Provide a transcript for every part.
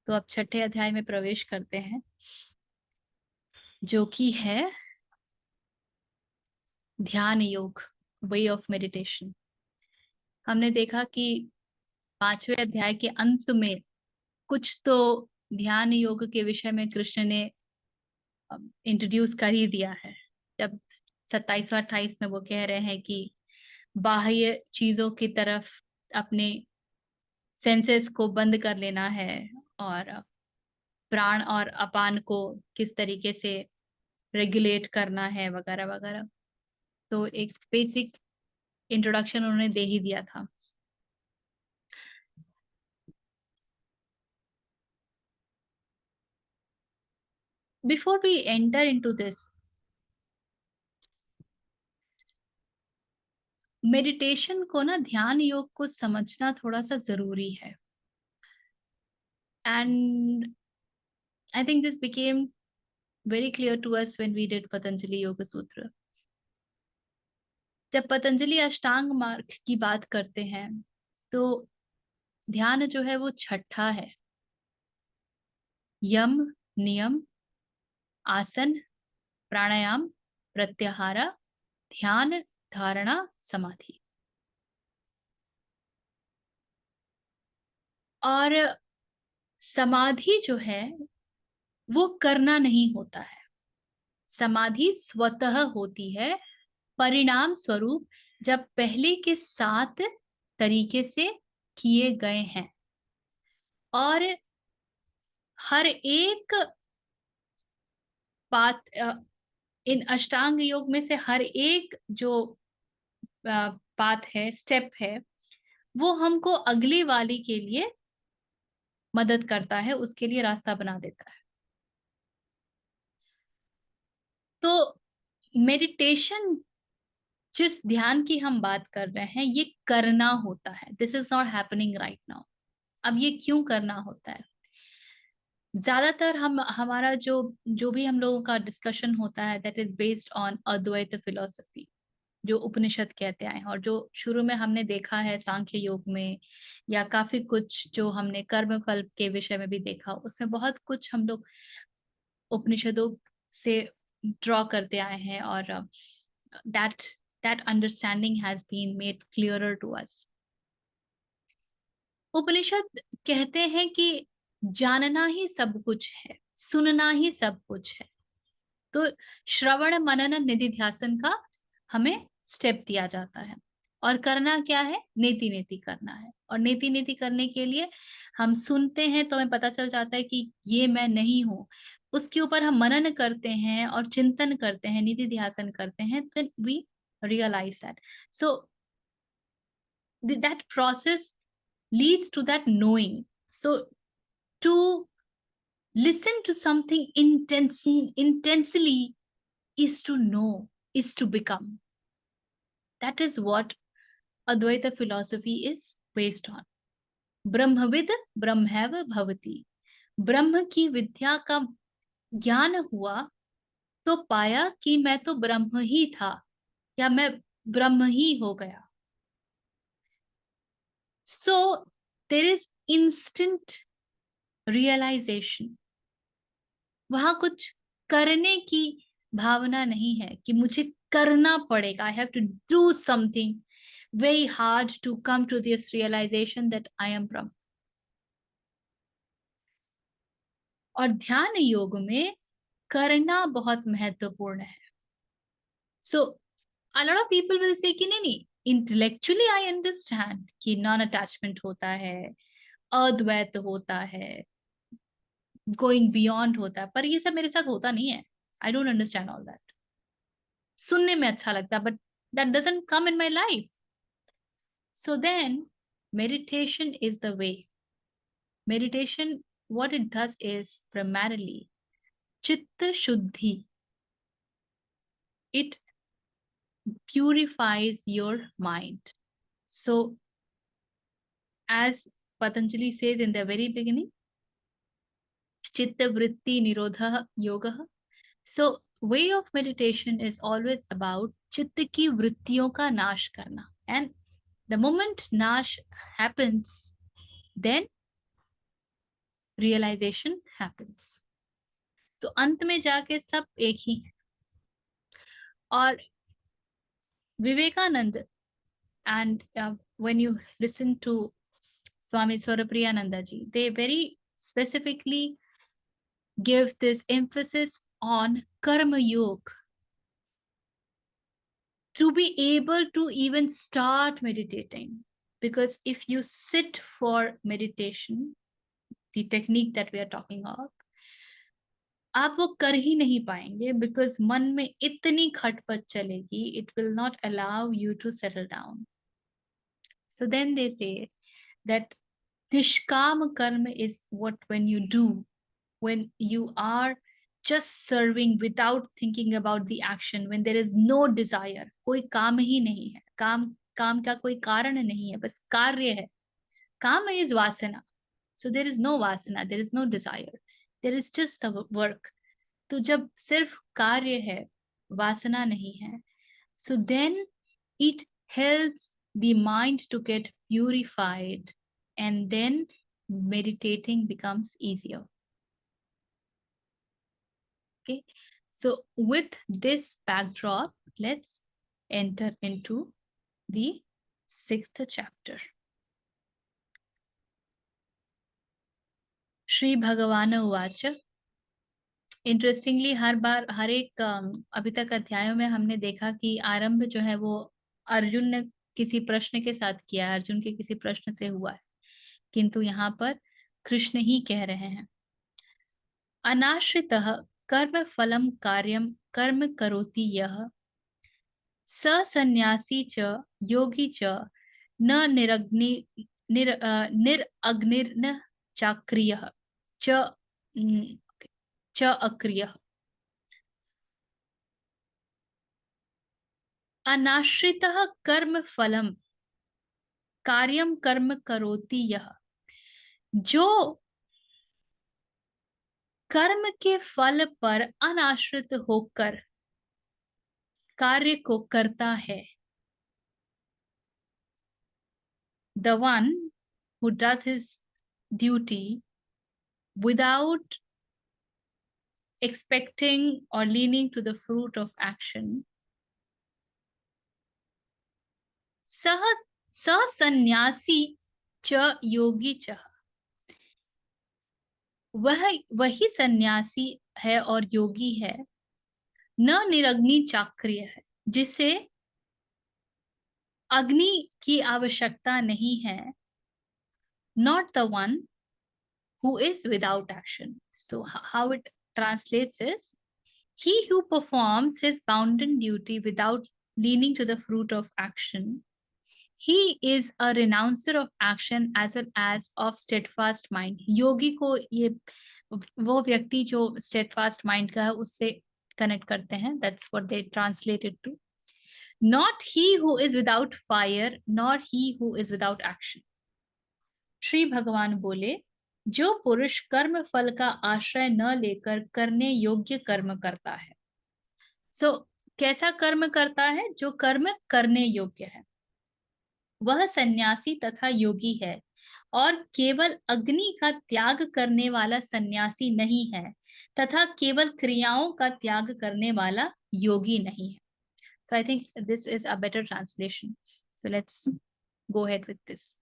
तो अब छठे अध्याय में प्रवेश करते हैं, जो कि है ध्यान योग, वे ऑफ मेडिटेशन। हमने देखा कि पांचवें अध्याय के अंत में कुछ तो ध्यान योग के विषय में कृष्ण ने इंट्रोड्यूस कर ही दिया है। जब 27वां 28 में वो कह रहे हैं कि बाह्य चीजों की तरफ अपने सेंसेस को बंद कर लेना है, और प्राण और अपान को किस तरीके से रेगुलेट करना है, वगैरह वगैरह। तो एक बेसिक इंट्रोडक्शन उन्होंने दे ही दिया था। Before we enter into this, meditation को ना, ध्यान योग को समझना थोड़ा सा जरूरी है। And I think this became very clear to us when we did Patanjali Yoga Sutra. जब पतंजलि अष्टांग मार्ग की बात करते हैं तो ध्यान जो है वो छठा है। यम, नियम, आसन, प्राणायाम, प्रत्याहार, ध्यान, धारणा, समाधि। और समाधि जो है वो करना नहीं होता है, समाधि स्वतः होती है, परिणाम स्वरूप, जब पहले के 7 तरीके से किए गए हैं। और हर एक बात, इन अष्टांग योग में से हर एक जो बात है, स्टेप है, वो हमको अगली वाली के लिए मदद करता है, उसके लिए रास्ता बना देता है। तो मेडिटेशन, जिस ध्यान की हम बात कर रहे हैं, ये करना होता है। This is not happening right now. अब ये क्यों करना होता है? ज्यादातर हमारा जो जो भी हम लोगों का डिस्कशन होता है, that is based on Advaita philosophy, जो उपनिषद कहते आए हैं, और जो शुरू में हमने देखा है सांख्य योग में, या काफी कुछ जो हमने कर्म फल के विषय में भी देखा, उसमें बहुत कुछ हम लोग उपनिषदों से ड्रॉ करते आए हैं, और that that understanding has been made clearer to us. Upanishad कहते हैं कि जानना ही सब कुछ है, सुनना ही सब कुछ है। तो श्रवण मनन निधिध्यासन का हमें स्टेप दिया जाता है, और करना क्या है? नेति नेति करना है। और नेति नेति करने के लिए हम सुनते हैं तो हमें पता चल जाता है कि ये मैं नहीं हूं। उसके ऊपर हम मनन करते हैं और चिंतन करते हैं, निधि ध्यासन करते हैं, then we realize that. So that process leads to that knowing. So to listen to something intensely is to know, is to become. That is what Advaita philosophy is based on. ब्रह्मविद ब्रह्मैव भवति। ब्रह्म की विद्या का ज्ञान हुआ तो पाया कि मैं तो ब्रह्म ही था, या मैं ब्रह्म ही हो गया। So there is instant realization. वहां कुछ करने की भावना नहीं है कि मुझे करना पड़ेगा, I have to do something very hard to come to this realisation that I am Brahman. और ध्यान योग में करना बहुत महत्वपूर्ण है। So a lot of people will say कि नहीं नहीं, इंटेलेक्चुअली आई अंडरस्टैंड कि नॉन अटैचमेंट होता है, अद्वैत होता है, गोइंग बियॉन्ड होता है, पर ये सब मेरे साथ होता नहीं है। I don't understand all that. सुनने में अच्छा लगता है, but that doesn't come in my life. So then meditation is the way. Meditation, what it does is primarily chitta shuddhi. It purifies your mind. So as Patanjali says in the very beginning, chitta vritti nirodha yoga. So way of meditation is always about चित्त की वृत्तियों का नाश करना, and the moment nash happens, then realization happens. तो अंत में जाके सब एक ही है। और Vivekananda and when you listen to Swami Swarupriyananda ji, they very specifically give this emphasis on karma yoga to be able to even start meditating. Because if you sit for meditation, the technique that we are talking of, आप वो कर ही नहीं पाएंगे, because मन में इतनी खटपट चलेगी, it will not allow you to settle down. So then they say that nishkam karma is what when you do, when you are just serving without thinking about the action, when there is no desire, कोई काम ही नहीं है, काम का कोई कारण नहीं है, बस कार्य है. काम is वासना, so there is no vasana, there is no desire, there is just the work. तो जब सिर्फ कार्य है, वासना नहीं है, so then it helps the mind to get purified, and then meditating becomes easier. Okay, so with this backdrop, let's enter into the 6th chapter. Shri भगवान उवाच. इंटरेस्टिंगली हर एक अभी तक अध्यायों में हमने देखा कि आरंभ जो है वो अर्जुन ने किसी प्रश्न के साथ किया है, अर्जुन के किसी प्रश्न से हुआ है, किंतु यहाँ पर कृष्ण ही कह रहे हैं. अनाश्रितः कर्म फलम कार्यम कर्म करोति यः स सन्यासी च योगी च न निरग्निर्न चाक्रियः च अक्रियः. अनाश्रितः कर्म फलम कार्यम कर्म करोति यः, जो कर्म के फल पर अनाश्रित होकर कार्य को करता है, the one who does his duty without expecting or leaning to the fruit of action, स सन्यासी च योगी च, वही सन्यासी है और योगी है. न निरग्नि चाक्रिय है, जिसे अग्नि की आवश्यकता नहीं है. Not the one who is without action. So how it translates is, he who performs his bounden duty without leaning to the fruit of action, he is a renouncer of action as well as of steadfast mind. योगी को ये वो व्यक्ति जो steadfast mind का है उससे connect करते हैं. That's what they translated to. Not he who is without fire, nor he who is without action. Shri भगवान बोले, जो पुरुष कर्म फल का आश्रय न लेकर करने योग्य कर्म करता है. सो कैसा कर्म करता है? जो कर्म करने योग्य है, वह सन्यासी तथा योगी है, और केवल अग्नि का त्याग करने वाला सन्यासी नहीं है, तथा केवल क्रियाओं का त्याग करने वाला योगी नहीं है. So I think this is a better translation. So let's go ahead with this.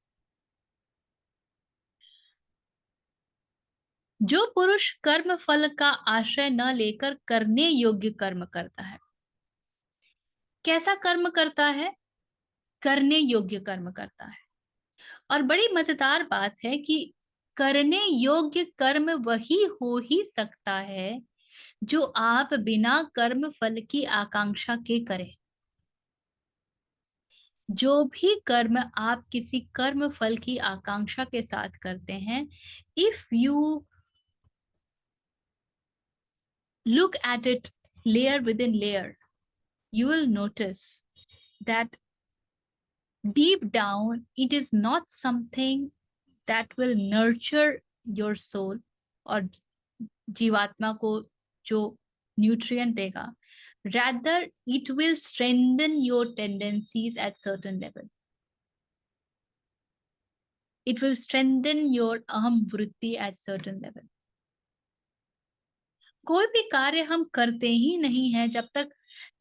जो पुरुष कर्म फल का आश्रय न लेकर करने योग्य कर्म करता है. कैसा कर्म करता है? करने योग्य कर्म करता है. और बड़ी मजेदार बात है कि करने योग्य कर्म वही हो ही सकता है जो आप बिना कर्म फल की आकांक्षा के करें. जो भी कर्म आप किसी कर्म फल की आकांक्षा के साथ करते हैं, if you look at it layer within layer, you will notice that deep down it is not something that will nurture your soul और जीवात्मा को जो nutrient देगा, rather it will strengthen your tendencies at certain level. It will strengthen your aham vritti at certain level. कोई भी कार्य हम करते ही नहीं है जब तक,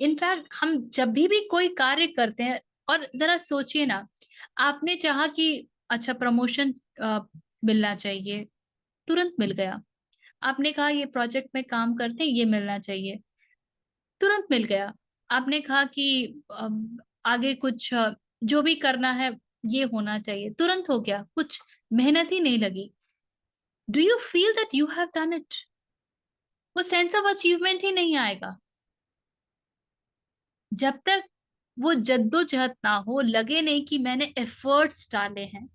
इनफैक्ट हम जब भी कोई कार्य करते हैं, और जरा सोचिए ना, आपने चाहा कि अच्छा प्रमोशन मिलना चाहिए, तुरंत मिल गया। आपने कहा ये प्रोजेक्ट में काम करते हैं, ये मिलना चाहिए, तुरंत मिल गया। आपने कहा कि आगे कुछ जो भी करना है ये होना चाहिए, तुरंत हो गया, कुछ मेहनत ही नहीं लगी। Do you feel that you have done it? वो सेंस ऑफ अचीवमेंट ही नहीं आएगा जब तक वो जद्दोजहद ना हो, लगे नहीं कि मैंने एफर्ट्स डाले हैं,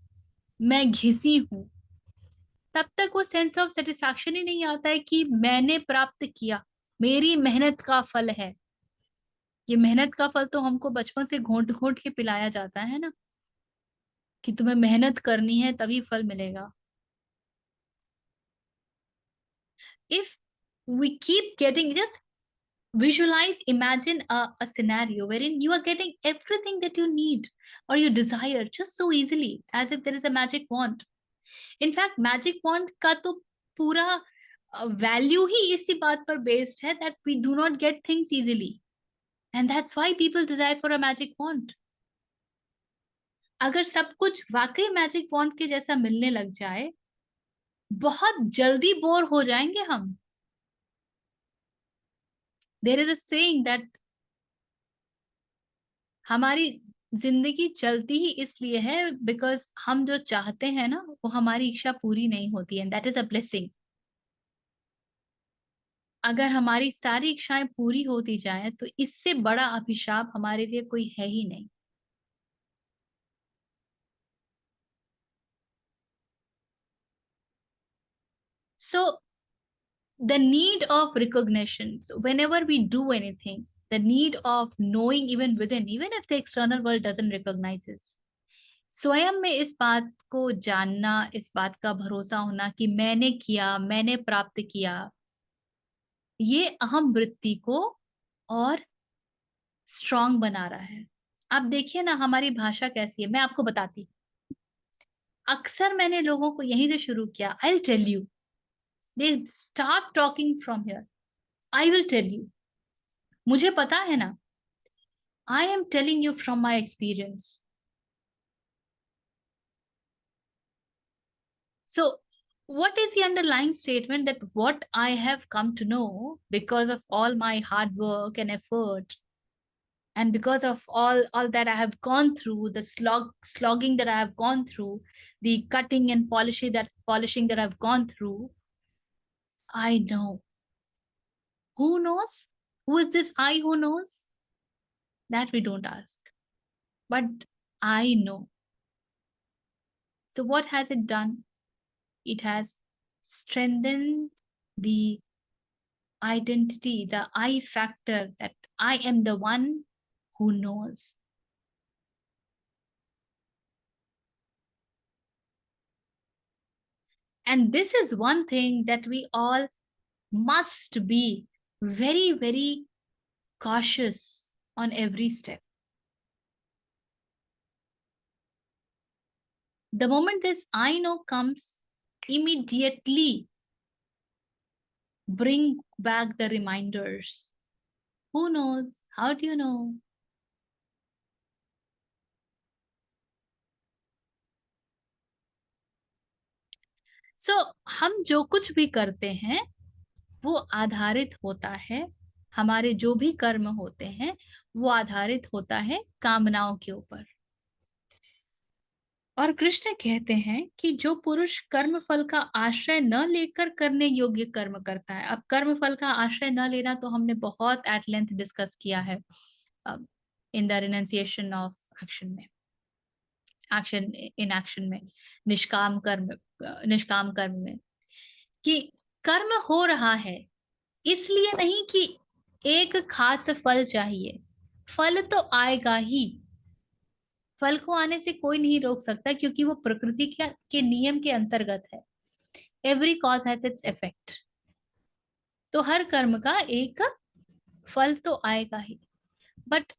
मैं घिसी हूं। तब तक वो सेंस ऑफ सेटिस्फैक्शन ही नहीं आता है कि मैंने प्राप्त किया, मेरी मेहनत का फल है। ये मेहनत का फल तो हमको बचपन से घोंट घोंट के पिलाया जाता है ना, कि तुम्हें मेहनत करनी है तभी फल मिलेगा। If we keep getting, just visualize, imagine a scenario wherein you are getting everything that you need or you desire just so easily, as if there is a magic wand. In fact, magic wand का तो पूरा value ही इसी बात पर based है that we do not get things easily, and that's why people desire for a magic wand. अगर सब कुछ वाकई मैजिक वॉन्ड के जैसा मिलने लग जाए, बहुत जल्दी बोर हो जाएंगे हम। There is a saying that हमारी जिंदगी चलती ही इसलिए है बिकॉज हम जो चाहते हैं ना वो हमारी इच्छा पूरी नहीं होती है, दैट इज अ ब्लेसिंग। अगर हमारी सारी इच्छाएं पूरी होती जाएं तो इससे बड़ा अभिशाप हमारे लिए कोई है ही नहीं। So the need of recognition, so whenever we do anything, the need of knowing even within, even if the external world doesn't recognize us, स्वयं में इस बात को जानना, इस बात का भरोसा होना कि मैंने किया, मैंने प्राप्त किया, ये अहम वृत्ति को और स्ट्रांग बना रहा है। अब देखिए ना हमारी भाषा कैसी है, मैं आपको बताती हूँ। अक्सर मैंने लोगों को यहीं से शुरू किया, I will tell you, they start talking from here, I will tell you. मुझे पता है ना, I am telling you from my experience. So, what is the underlying statement that what I have come to know because of all my hard work and effort, and because of all that I have gone through, the slogging that I have gone through, the cutting and polishing that I've gone through, I know. Who knows? Who is this I who knows? That we don't ask. But I know. So what has it done? It has strengthened the identity, the I factor, that I am the one who knows. And this is one thing that we all must be very, very cautious on every step. The moment this I know comes, immediately bring back the reminders. Who knows? How do you know? So, हम जो कुछ भी करते हैं वो आधारित होता है, हमारे जो भी कर्म होते हैं वो आधारित होता है कामनाओं के ऊपर। और कृष्ण कहते हैं कि जो पुरुष कर्म फल का आश्रय न लेकर करने योग्य कर्म करता है। अब कर्म फल का आश्रय न लेना तो हमने बहुत एट लेंथ डिस्कस किया है in the renunciation of action में, एक्शन इन एक्शन में, निष्काम कर्म में, कि कर्म हो रहा है इसलिए नहीं कि एक खास फल चाहिए, फल तो आएगा ही। फल को आने से कोई नहीं रोक सकता क्योंकि वो प्रकृति के नियम के अंतर्गत है। Every cause has its effect. तो हर कर्म का एक फल तो आएगा ही। But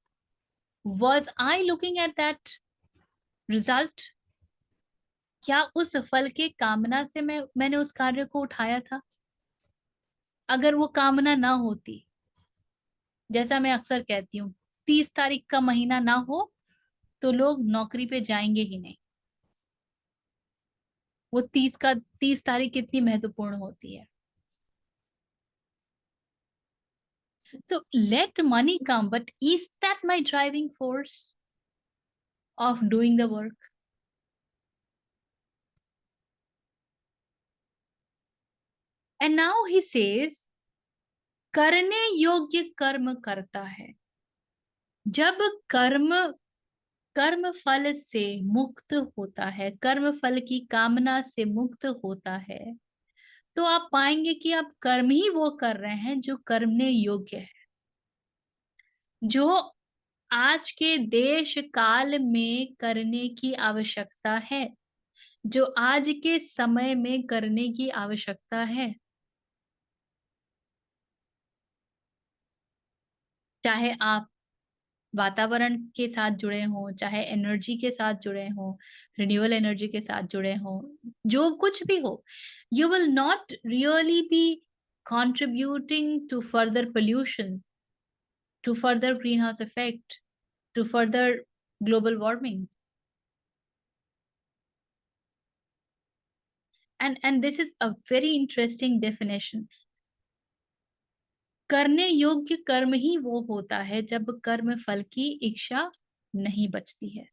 was I looking at that result? क्या उस फल के कामना से मैंने उस कार्य को उठाया था? अगर वो कामना ना होती, जैसा मैं अक्सर कहती हूँ, 30 तारीख का महीना ना हो तो लोग नौकरी पे जाएंगे ही नहीं। वो 30 तारीख कितनी महत्वपूर्ण होती है। So let money come, but is that my driving force of doing the work? And now he says, करने योग्य कर्म करता है। जब कर्म कर्म फल से मुक्त होता है, कर्म फल की कामना से मुक्त होता है, तो आप पाएंगे कि आप कर्म ही वो कर रहे हैं जो करने योग्य है, जो आज के देश काल में करने की आवश्यकता है, जो आज के समय में करने की आवश्यकता है। चाहे आप वातावरण के साथ जुड़े हों, चाहे एनर्जी के साथ जुड़े हों, रिन्यूएबल एनर्जी के साथ जुड़े हों, जो कुछ भी हो, you will not really be contributing to further pollution, to further greenhouse effect, to further global warming. And this is a very interesting definition. करने योग्य कर्म ही वो होता है जब कर्म फल की इच्छा नहीं बचती है,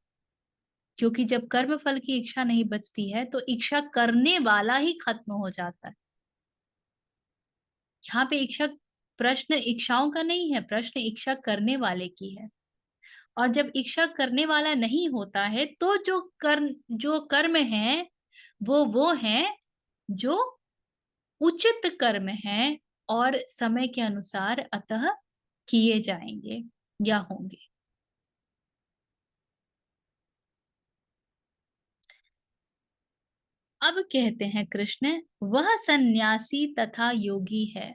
क्योंकि जब कर्म फल की इच्छा नहीं बचती है तो इच्छा करने वाला ही खत्म हो जाता है। यहाँ पे इच्छा, प्रश्न इच्छाओं का नहीं है, प्रश्न इच्छा करने वाले की है। और जब इच्छा करने वाला नहीं होता है तो जो कर्म है वो है जो उचित कर्म है और समय के अनुसार अतः किए जाएंगे या होंगे। अब कहते हैं कृष्ण, वह सन्यासी तथा योगी है।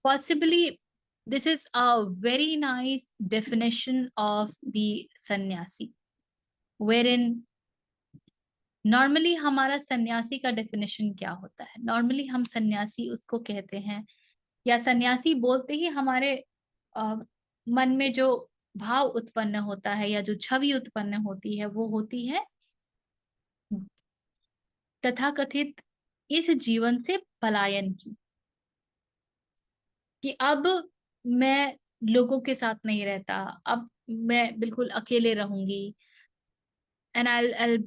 Possibly this is a very nice definition of the sannyasi, wherein normally हमारा सन्यासी का डेफिनेशन क्या होता है? नॉर्मली हम सन्यासी उसको कहते हैं, या सन्यासी बोलते ही हमारे मन में जो भाव उत्पन्न होता है या जो छवि उत्पन्न होती है वो होती है तथाकथित इस जीवन से पलायन की, कि अब मैं लोगों के साथ नहीं रहता, अब मैं बिल्कुल अकेले रहूंगी, and I'll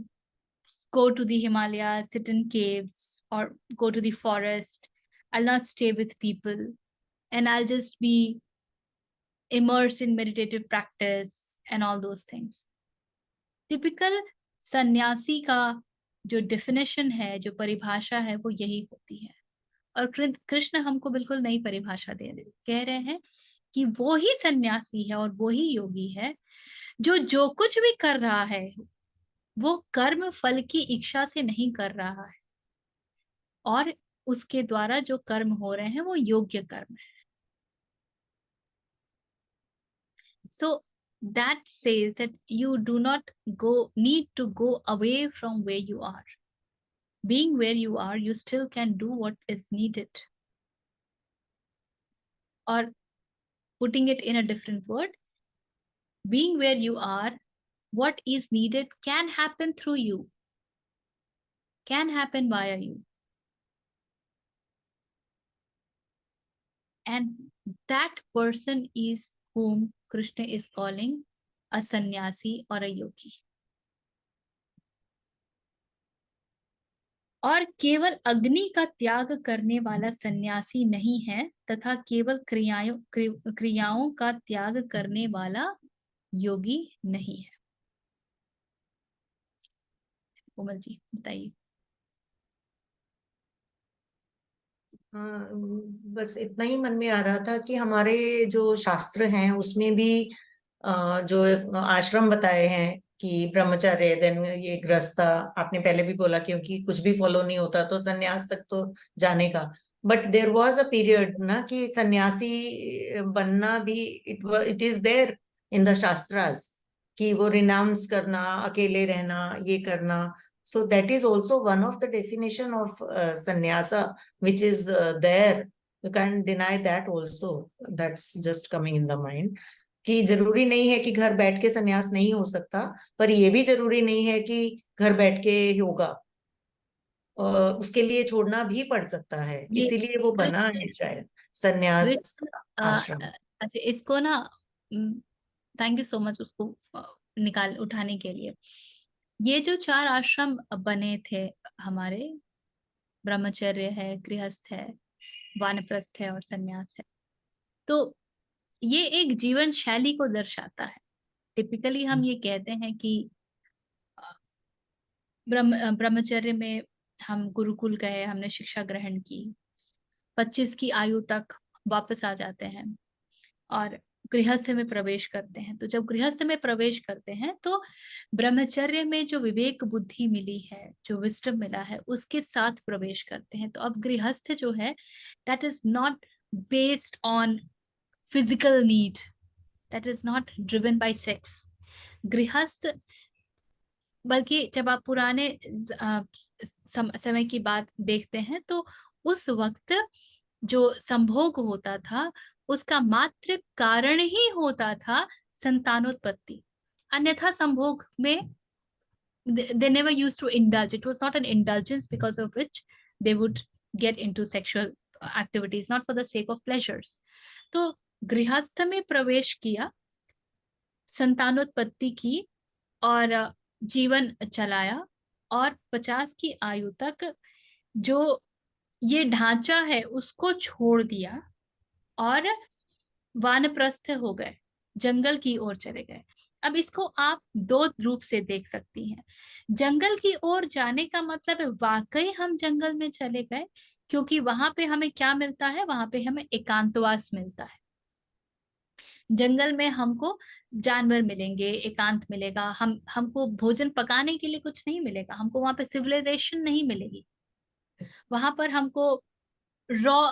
go to the Himalayas, sit in caves, or go to the forest. I'll not stay with people, and I'll just be immersed in meditative practice and all those things. Typical सन्यासी का जो definition है, जो परिभाषा है, वो यही होती है। और कृष्ण हमको बिल्कुल नई परिभाषा दे रहे, कह रहे हैं कि वो ही सन्यासी है और वो ही योगी है जो कुछ भी कर रहा है वो कर्म फल की इच्छा से नहीं कर रहा है, और उसके द्वारा जो कर्म हो रहे हैं वो योग्य कर्म है। So that says that you do not need to go away from where you are. Being where you are, you still can do what is needed. Or putting it in a different word, being where you are, what is needed can happen through you, can happen via you. And that person is whom Krishna is calling a sannyasi or a yogi. और केवल अग्नि का त्याग करने वाला सन्यासी नहीं है, तथा केवल क्रियाओं का त्याग करने वाला योगी नहीं है। कोमल जी बताइए। हाँ, बस इतना ही मन में आ रहा था कि हमारे जो शास्त्र हैं उसमें भी जो आश्रम बताए हैं कि ब्रह्मचर्य, देन ये गृहस्था, आपने पहले भी बोला क्योंकि कुछ भी फॉलो नहीं होता तो सन्यास तक तो जाने का। But there was a period ना कि सन्यासी बनना भी, it is there in the shastras. कि वो रिनाउंस करना, अकेले रहना, ये करना. So that is also one of the definition of sannyasa, which is there. You can't deny that also. That's just coming in the mind. कि जरूरी नहीं है कि घर बैठ के संन्यास नहीं हो सकता, पर ये भी जरूरी नहीं है कि घर बैठ के योगा, उसके लिए छोड़ना भी पड़ सकता है. ये इसीलिए वो बना कृष्ण है शायद संन्यास कृष्ण आश्रम. अच्छा, इसको ना, थैंक यू सो मच उसको निकाल उठाने के लिए. ये जो 4 आश्रम बने थे हमारे, ब्रह्मचर्य है, गृहस्थ है, वानप्रस्थ है और सन्यास है, तो ये एक जीवन शैली को दर्शाता है. टिपिकली हम ये कहते हैं कि ब्रह्मचर्य में हम गुरुकुल गए, हमने शिक्षा ग्रहण की, 25 की आयु तक वापस आ जाते हैं और गृहस्थ में प्रवेश करते हैं. तो जब गृहस्थ में प्रवेश करते हैं तो ब्रह्मचर्य में जो विवेक बुद्धि मिली है, जो विस्डम मिला है, उसके साथ प्रवेश करते हैं. तो अब गृहस्थ जो है, that is not based on physical need, that is not driven by sex. गृहस्थ, बल्कि जब आप पुराने समय की बात देखते हैं तो उस वक्त जो संभोग होता था उसका मात्र कारण ही होता था संतानोत्पत्ति. अन्यथा संभोग में they never used to indulge. It was not an indulgence because of which they would get into sexual activities, not for the sake of pleasures. तो गृहस्थ में प्रवेश किया, संतानोत्पत्ति की और जीवन चलाया, और 50 की आयु तक जो ये ढांचा है उसको छोड़ दिया और वानप्रस्थ हो गए, जंगल की ओर चले गए. अब इसको आप 2 रूप से देख सकती हैं. जंगल की ओर जाने का मतलब है वाकई हम जंगल में चले गए, क्योंकि वहां पे हमें क्या मिलता है, वहां पे हमें एकांतवास मिलता है. जंगल में हमको जानवर मिलेंगे, एकांत मिलेगा, हमको भोजन पकाने के लिए कुछ नहीं मिलेगा, हमको वहां पे सिविलाइजेशन नहीं मिलेगी. वहां पर हमको रॉ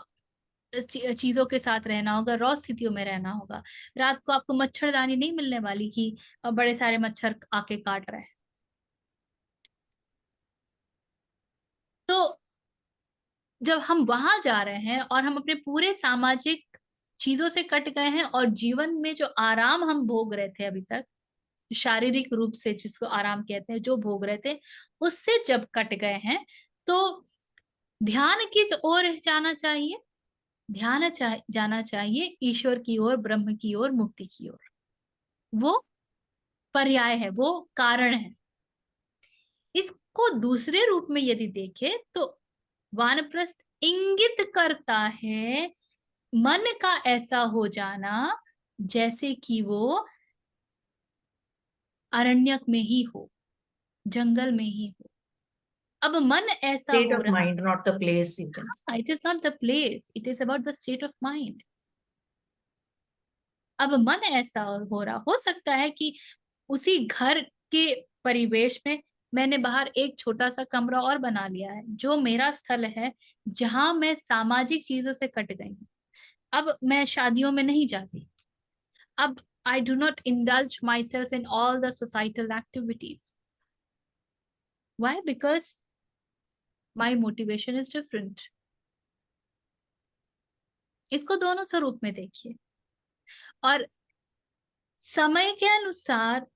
चीजों के साथ रहना होगा, रॉ स्थितियों में रहना होगा. रात को आपको मच्छरदानी नहीं मिलने वाली कि बड़े सारे मच्छर आके काट रहे हैं. तो जब हम वहां जा रहे हैं और हम अपने पूरे सामाजिक चीजों से कट गए हैं, और जीवन में जो आराम हम भोग रहे थे अभी तक, शारीरिक रूप से जिसको आराम कहते हैं, जो भोग रहे थे, उससे जब कट गए हैं, तो ध्यान किस ओर जाना चाहिए? जाना चाहिए ईश्वर की ओर, ब्रह्म की ओर, मुक्ति की ओर. वो पर्याय है, वो कारण है. इसको दूसरे रूप में यदि देखें तो वानप्रस्थ इंगित करता है मन का ऐसा हो जाना जैसे कि वो अरण्यक में ही हो, जंगल में ही हो. अब मन ऐसा State हो of रहा, mind, not the place, you can say. It is not the place, it is about the state of mind. अब मन ऐसा हो रहा, हो सकता है कि उसी घर के परिवेश में मैंने बाहर एक छोटा सा कमरा और बना लिया है, जो मेरा स्थल है, जहां मैं सामाजिक चीजों से कट गई हूँ. अब मैं शादियों में नहीं जाती. अब I do not indulge myself in all the societal activities. Why? Because my motivation is different. इसको दोनों स्वरूप में देखिए, और समय के अनुसार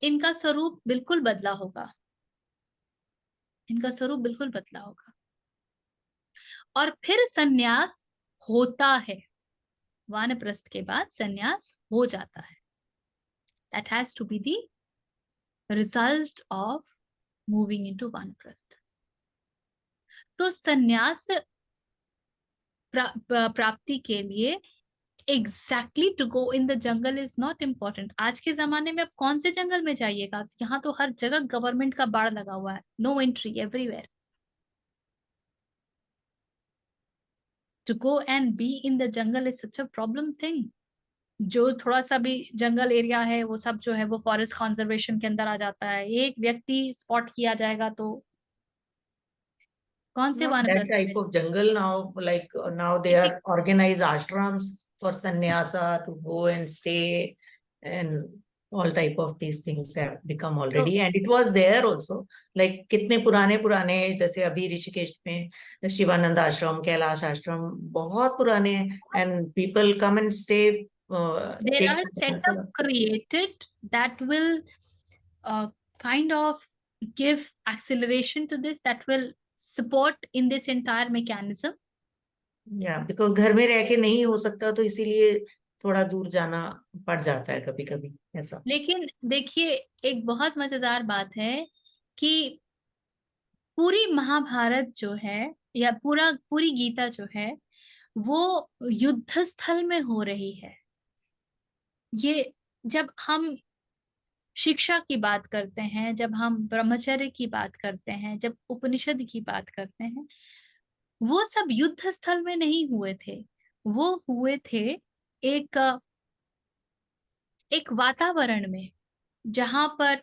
इनका स्वरूप बिल्कुल बदला होगा, इनका स्वरूप बिल्कुल बदला होगा. और फिर सन्यास होता है, वानप्रस्थ के बाद सन्यास हो जाता है. That has to be the result of moving into Vanaprastha. तो सन्यास प्राप्ति के लिए exactly to go in the jungle is not important. आज के जमाने में आप कौन से जंगल में जाइएगा, यहाँ तो हर जगह गवर्नमेंट का बाड़ लगा हुआ है, no entry everywhere. To go and be in the jungle is such a problem thing. जो थोड़ा सा भी जंगल एरिया है वो सब जो है वो फॉरेस्ट कंजर्वेशन के अंदर आ जाता है. एक व्यक्ति स्पॉट किया जाएगा तो कौन से Not that वानप्रस्थ type में of jungle now, like now they जाएंगे? are organized ashrams for sannyasa to go and stay and all type of these things have become already, and it was there also, like कितने पुराने पुराने, जैसे अभी ऋषिकेश में शिवानंद आश्रम, कैलाश आश्रम, बहुत पुराने हैं, and people come and stay, there take are setup created that will kind of give acceleration to this, that will support in this entire mechanism. या बिकॉज घर में रह के नहीं हो सकता, तो इसीलिए थोड़ा दूर जाना पड़ जाता है कभी कभी ऐसा। लेकिन देखिए, एक बहुत मजेदार बात है कि पूरी महाभारत जो है, या पूरी गीता जो है, वो युद्ध स्थल में हो रही है। ये जब हम शिक्षा की बात करते हैं, जब हम ब्रह्मचर्य की बात करते हैं, जब उपनिषद की बात करते हैं, वो सब युद्ध स्थल में नहीं हुए थे। वो हुए थे एक एक वातावरण में, जहां पर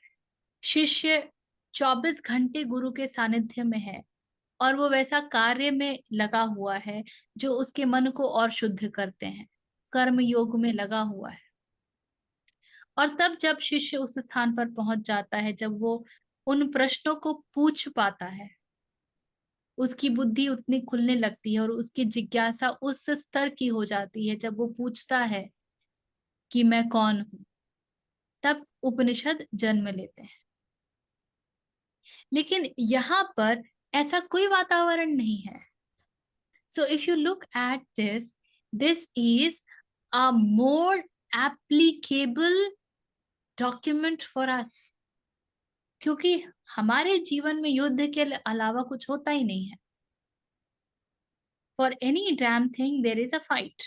शिष्य 24 घंटे गुरु के सानिध्य में है, और वो वैसा कार्य में लगा हुआ है जो उसके मन को और शुद्ध करते हैं, कर्म योग में लगा हुआ है। और तब जब शिष्य उस स्थान पर पहुंच जाता है, जब वो उन प्रश्नों को पूछ पाता है, उसकी बुद्धि उतनी खुलने लगती है और उसकी जिज्ञासा उस स्तर की हो जाती है, जब वो पूछता है कि मैं कौन हूं, तब उपनिषद जन्म लेते हैं। लेकिन यहाँ पर ऐसा कोई वातावरण नहीं है। So if you look at this, this is a more applicable document for us, क्योंकि हमारे जीवन में युद्ध के अलावा कुछ होता ही नहीं है। For any damn thing there is a fight.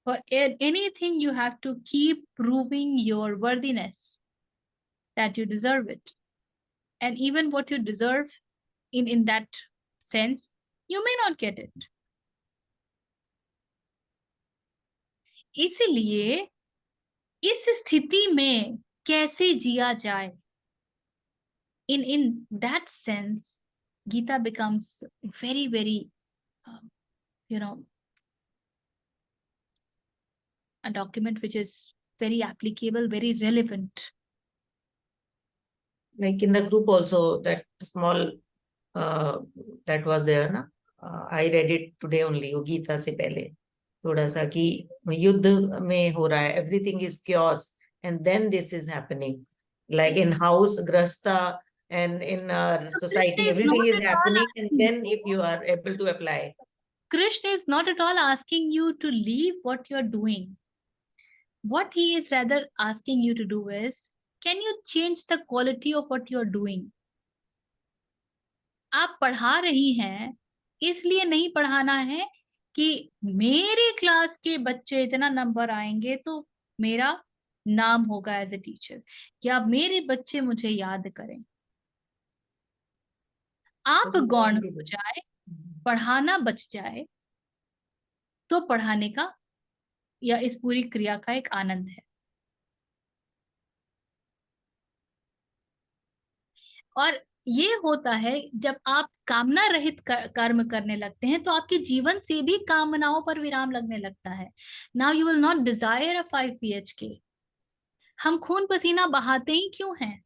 For anything you have to keep proving your worthiness, that you deserve it, and even what you deserve in that sense, you may not get it. इसलिए इस स्थिति में कैसे जिया जाए, in that sense Gita becomes very very you know, a document which is very applicable, very relevant. like in the group also, that small that was there na, I read it today only, वो गीता से पहले थोड़ा सा, कि युद्ध में हो रहा है, everything is chaos, and then this is happening, like in house grasta and in So society, Krishna is everything not is at all happening, and asking, then if you are able to apply. Krishna is not at all asking you to leave what you're doing. What he is rather asking you to do is, can you change the quality of what you're doing? आप पढ़ा रही हैं, इसलिए नहीं पढ़ाना है कि मेरे क्लास के बच्चे इतना नंबर आएंगे तो मेरा नाम होगा एज ए टीचर, या मेरे बच्चे मुझे याद करें। आप गौण हो जाए, पढ़ाना बच जाए, तो पढ़ाने का या इस पूरी क्रिया का एक आनंद है। और ये होता है जब आप कामना रहित कर्म करने लगते हैं, तो आपके जीवन से भी कामनाओं पर विराम लगने लगता है। Now you will not Dzire a 5 BHK। हम खून पसीना बहाते ही क्यों हैं?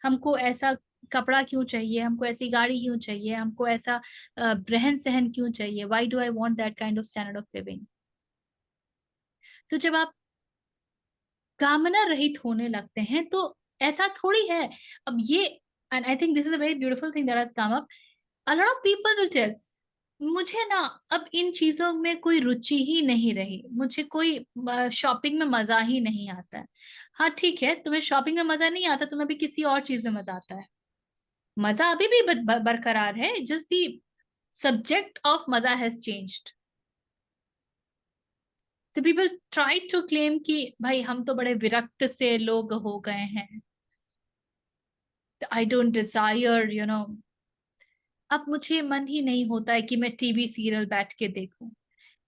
हमको ऐसा कपड़ा क्यों चाहिए, हमको ऐसी गाड़ी क्यों चाहिए, हमको ऐसा रहन सहन क्यों चाहिए? Why do I want that kind of standard of living? तो जब आप कामना रहित होने लगते हैं, तो ऐसा थोड़ी है। अब ये, and I think this is a very beautiful thing that has come up, a lot of people will tell, मुझे ना अब इन चीजों में कोई रुचि ही नहीं रही, मुझे कोई शॉपिंग में मजा ही नहीं आता है। हाँ ठीक है, तुम्हें शॉपिंग में मजा नहीं आता, तुम्हें भी किसी और चीज में मजा आता है। मजा अभी भी बरकरार है, जस्ट दी सब्जेक्ट ऑफ मजा has changed. So people try to claim कि भाई हम तो बड़े विरक्त से लोग हो गए हैं, I don't desire, you know, अब मुझे मन ही नहीं होता है कि मैं टीवी सीरियल बैठ के देखूं।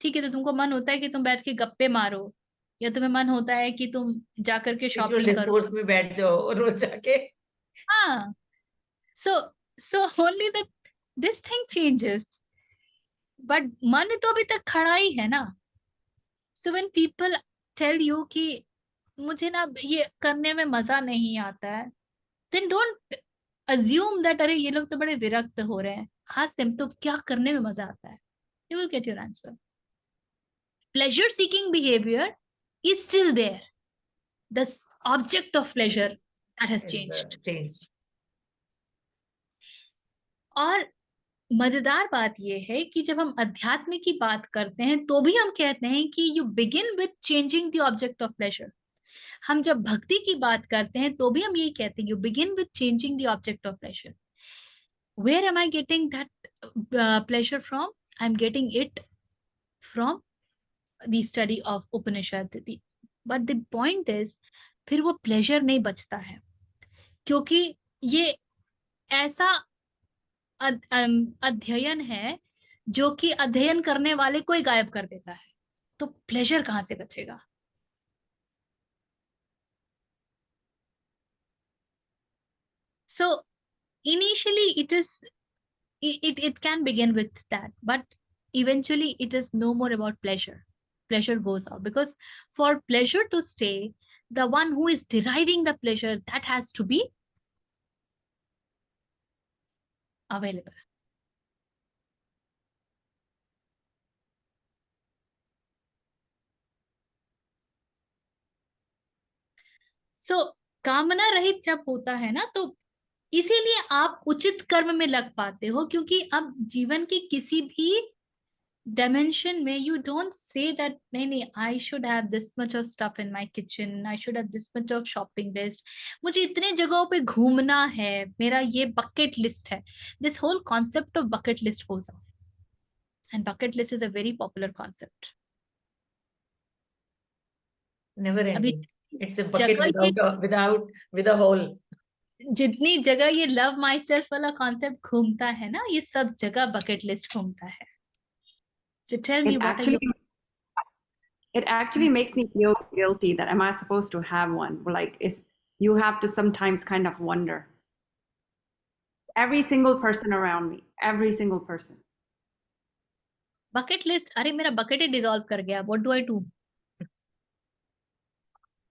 ठीक है, तो तुमको मन होता है कि तुम बैठ के गप्पे मारो, या तुम्हें मन होता है कि तुम जाकर के म्यूचुअल शॉपिंग करो। डिस्कोर्स में बैठ जाओ रोज जाके। हाँ, so so only that this thing changes, but मन तो अभी तक खड़ा ही है ना। So when people tell you कि मुझे ना ये करने में मजा नहीं आता है, देन डोंट अज्यूम दैट अरे ये लोग तो बड़े विरक्त हो रहे हैं। आस्क देम तो क्या करने में मजा आता है, you will get your answer. Pleasure seeking behaviour is still there. The object of pleasure that has is changed. changed. और मजेदार बात यह है कि जब हम अध्यात्म की बात करते हैं तो भी हम कहते हैं कि you begin with changing the object of pleasure. हम जब भक्ति की बात करते हैं तो भी हम यही कहते हैं you begin with changing the object of pleasure. Where am I getting that pleasure from? I am getting it from the study of Upanishad. But the point is फिर वो प्लेजर नहीं बचता है, क्योंकि ये ऐसा अध्ययन है जो कि अध्ययन करने वाले को ही गायब कर देता है, तो प्लेजर कहां से बचेगा? So initially it can begin with that, but eventually it is no more about pleasure. Pleasure goes out, because for pleasure to stay, the one who is deriving the pleasure, that has to be available. सो कामना रहित जब होता है ना, तो इसीलिए आप उचित कर्म में लग पाते हो, क्योंकि अब जीवन के किसी भी डायमेंशन में यू डोंट से दैट नहीं नहीं I should have this much of stuff in my kitchen, I should have this much of shopping list, मुझे इतने जगहों पे घूमना है, मेरा ये बकेट लिस्ट है। This whole concept of bucket list goes off, and bucket list is a very popular concept. Never अभी ending. It's a bucket जगह ये with a hole. जितनी जगह ये लव माई सेल्फ वाला कॉन्सेप्ट घूमता है ना, ये सब जगह बकेट लिस्ट घूमता है। So tell me, It what are actually your... it actually makes me feel guilty that am I supposed to have one? Like, is you have to sometimes kind of wonder. Every single person around me, every single person. Bucket list? अरे मेरा bucket ही dissolve कर गया. What do I do?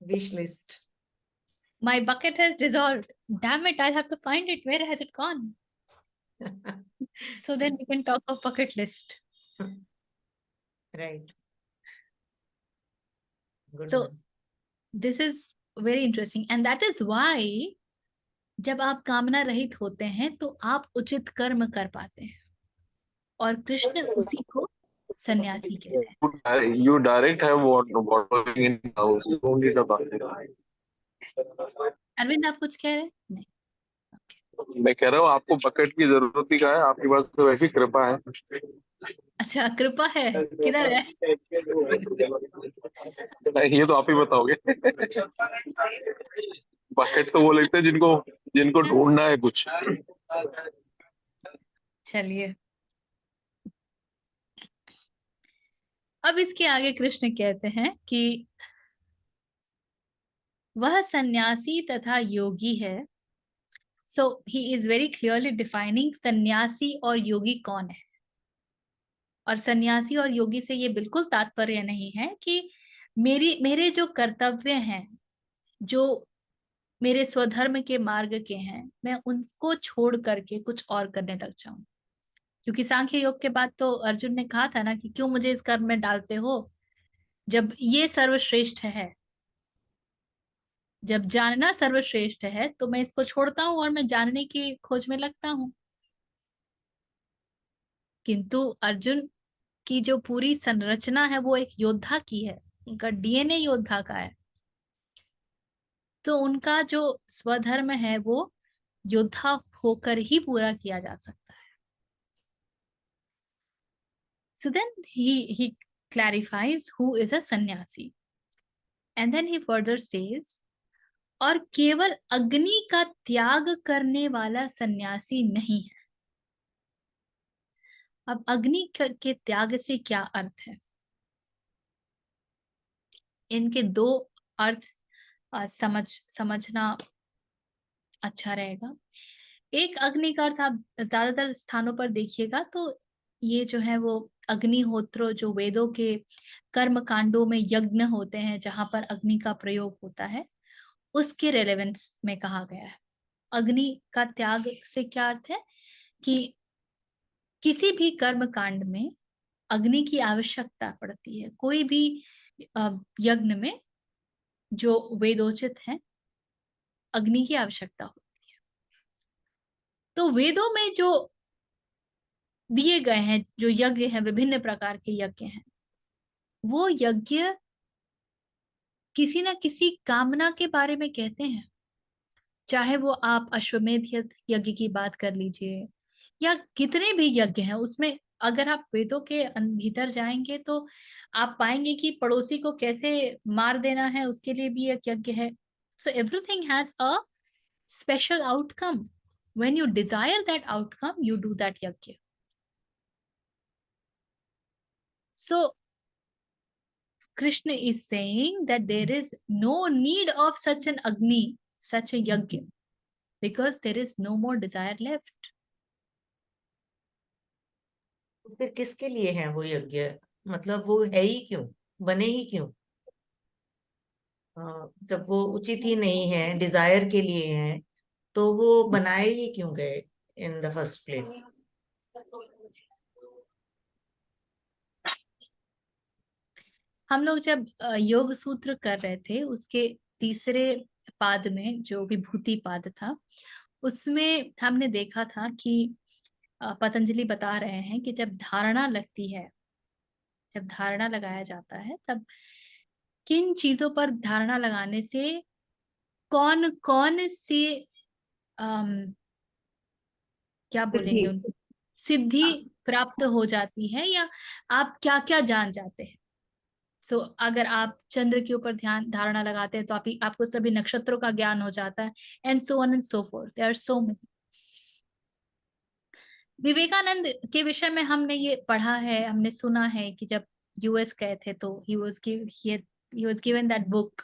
Wish list. My bucket has dissolved. Damn it! I'll have to find it. Where has it gone? So then we can talk of bucket list. Right. Good So one. this is very interesting, and that is why जब आप कामना रहित होते हैं तो आप उचित कर्म कर पाते हैं, और कृष्ण उसी को सन्यासी कहते हैं। You direct have what in house. You don't need a bucket. Arvind, आप कुछ कह रहे हैं? नहीं। मैं कह रहा हूँ आपको बकेट की जरूरत ही क्या है, आपके पास तो वैसी कृपा है। अच्छा, कृपा है किधर है? ये तो आप ही बताओगे। बकेट तो वो लेते हैं जिनको जिनको ढूंढना है कुछ। चलिए, अब इसके आगे कृष्ण कहते हैं कि वह सन्यासी तथा योगी है। So he is very clearly defining सन्यासी और योगी कौन है। और सन्यासी और योगी से ये बिल्कुल तात्पर्य नहीं है कि मेरे जो कर्तव्य हैं, जो मेरे स्वधर्म के मार्ग के हैं, मैं उनको छोड़ करके कुछ और करने लग जाऊं। क्योंकि सांख्य योग के बाद तो अर्जुन ने कहा था ना कि क्यों मुझे इस कर्म में डालते हो, जब ये सर्वश्रेष्ठ है, जब जानना सर्वश्रेष्ठ है तो मैं इसको छोड़ता हूं और मैं जानने की खोज में लगता हूं। किंतु अर्जुन की जो पूरी संरचना है वो एक योद्धा की है, उनका डीएनए योद्धा का है, तो उनका जो स्वधर्म है वो योद्धा होकर ही पूरा किया जा सकता है। So then he clarifies who is a sannyasi, and then he further says, और केवल अग्नि का त्याग करने वाला सन्यासी नहीं है। अब अग्नि के त्याग से क्या अर्थ है? इनके दो अर्थ समझना अच्छा रहेगा। एक, अग्नि का अर्थ आप ज्यादातर स्थानों पर देखिएगा तो ये जो है वो अग्निहोत्र जो वेदों के कर्म कांडों में यज्ञ होते हैं जहां पर अग्नि का प्रयोग होता है, उसके रेलेवेंस में कहा गया है। अग्नि का त्याग से क्या अर्थ है कि किसी भी कर्म कांड में अग्नि की आवश्यकता पड़ती है। कोई भी यज्ञ में जो वेदोचित है, अग्नि की आवश्यकता होती है। तो वेदों में जो दिए गए हैं जो यज्ञ हैं, विभिन्न प्रकार के यज्ञ हैं, वो यज्ञ किसी ना किसी कामना के बारे में कहते हैं। चाहे वो आप अश्वमेध यज्ञ की बात कर लीजिए या कितने भी यज्ञ हैं, उसमें अगर आप वेदों के भीतर जाएंगे तो आप पाएंगे कि पड़ोसी को कैसे मार देना है उसके लिए भी एक यज्ञ है। So everything has a special outcome. When you desire that outcome you do that यज्ञ। सो Krishna is saying that there is no need of such an Agni, such a yajna, because there is no more desire left. तो फिर किसके लिए है वो यज्ञ? मतलब वो है ही क्यों, बने ही क्यों? जब वो उचित ही नहीं है, डिजायर के लिए है, तो वो बनाए ही क्यों गए इन द फर्स्ट प्लेस? हम लोग जब योग सूत्र कर रहे थे, उसके तीसरे पाद में जो विभूति पाद था, उसमें हमने देखा था कि पतंजलि बता रहे हैं कि जब धारणा लगती है, जब धारणा लगाया जाता है, तब किन चीजों पर धारणा लगाने से कौन कौन से क्या सिद्धि। बोलेंगे उनको, सिद्धि प्राप्त हो जाती है, या आप क्या क्या जान जाते हैं। सो अगर आप चंद्र के ऊपर ध्यान धारणा लगाते हैं तो आपको सभी नक्षत्रों का ज्ञान हो जाता है, and so on and so forth. There are so many. Vivekananda के विषय में हमने ये पढ़ा है, हमने सुना है कि जब यूएस गए थे तो he was given that book,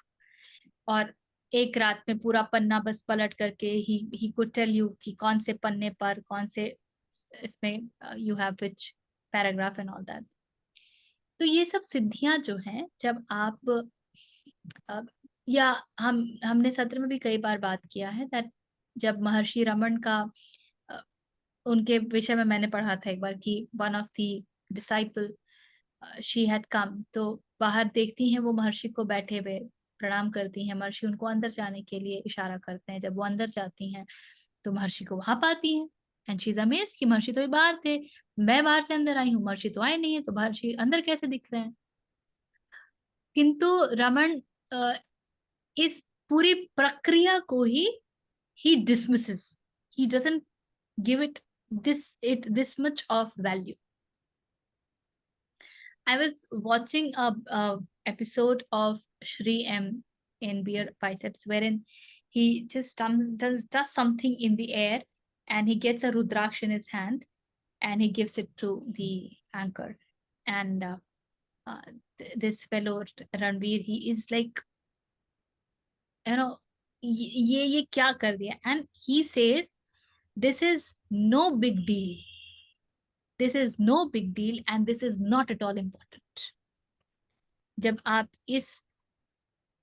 और एक रात में पूरा पन्ना बस पलट करके ही कुड टेल यू कि कौन से पन्ने पर कौन से इसमें you have which paragraph and all that. तो ये सब सिद्धियां जो हैं, जब आप या हमने सत्र में भी कई बार बात किया है दैट जब महर्षि रमन का उनके विषय में मैंने पढ़ा था एक बार कि one of the disciple she had come, तो बाहर देखती हैं वो महर्षि को बैठे हुए, प्रणाम करती हैं। महर्षि उनको अंदर जाने के लिए इशारा करते हैं। जब वो अंदर जाती हैं तो महर्षि को वहां पाती हैं, एंड शी इज अमेज्ड कि महर्षि तो ये बाहर थे, मैं बाहर से अंदर आई हूँ, महर्षि तो आए नहीं है, तो महर्षि अंदर कैसे दिख रहे हैं। किंतु रमन इस पूरी प्रक्रिया को ही dismisses, he doesn't give it this much of value. I was watching a episode of Shri M in Beer Biceps, wherein he just does something in the air, and he gets a rudraksh in his hand and he gives it to the anchor, and this fellow Ranveer, he is like, you know, ये क्या कर दिया, and he says this is no big deal, this is no big deal and this is not at all important. जब आप इस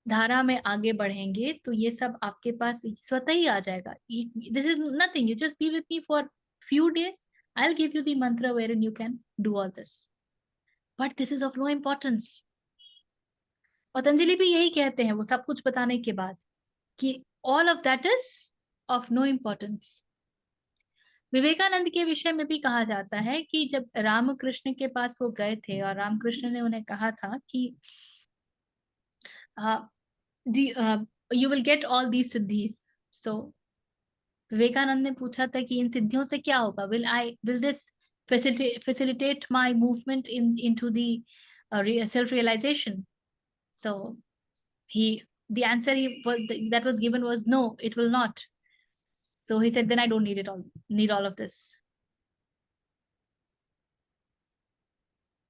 धारा में आगे बढ़ेंगे तो ये सब आपके पास स्वतः ही आ जाएगा। This is nothing, you just be with me for few days, I'll give you the mantra wherein you can do all this, but this is of no importance. Patanjali भी यही कहते हैं, वो सब कुछ बताने के बाद, कि all of that is of no importance. Vivekananda के विषय में भी कहा जाता है कि जब रामकृष्ण के पास वो गए थे और रामकृष्ण ने उन्हें कहा था कि you will get all these siddhis, so Vivekananda ने पूछा था कि इन सिद्धियों से क्या होगा, will this facilitate my movement into the self realization. So the answer that was given was no, it will not. So he said, then I don't need all of this.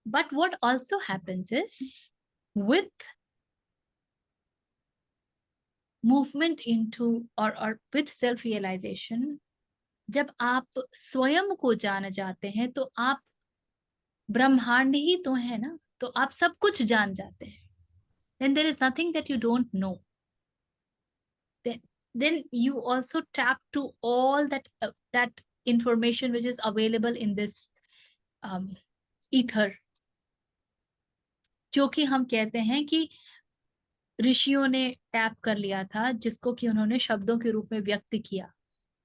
But what also happens is, with movement into or with self realization, जब आप स्वयं को जान जाते हैं तो आप ब्रह्मांड ही तो है ना, तो आप सब कुछ जान जाते हैं। then there is nothing that you don't know. Then you also tap to all that information which is available in this um, ether, जो कि हम कहते हैं कि ऋषियों ने टैप कर लिया था, जिसको कि उन्होंने शब्दों के रूप में व्यक्त किया,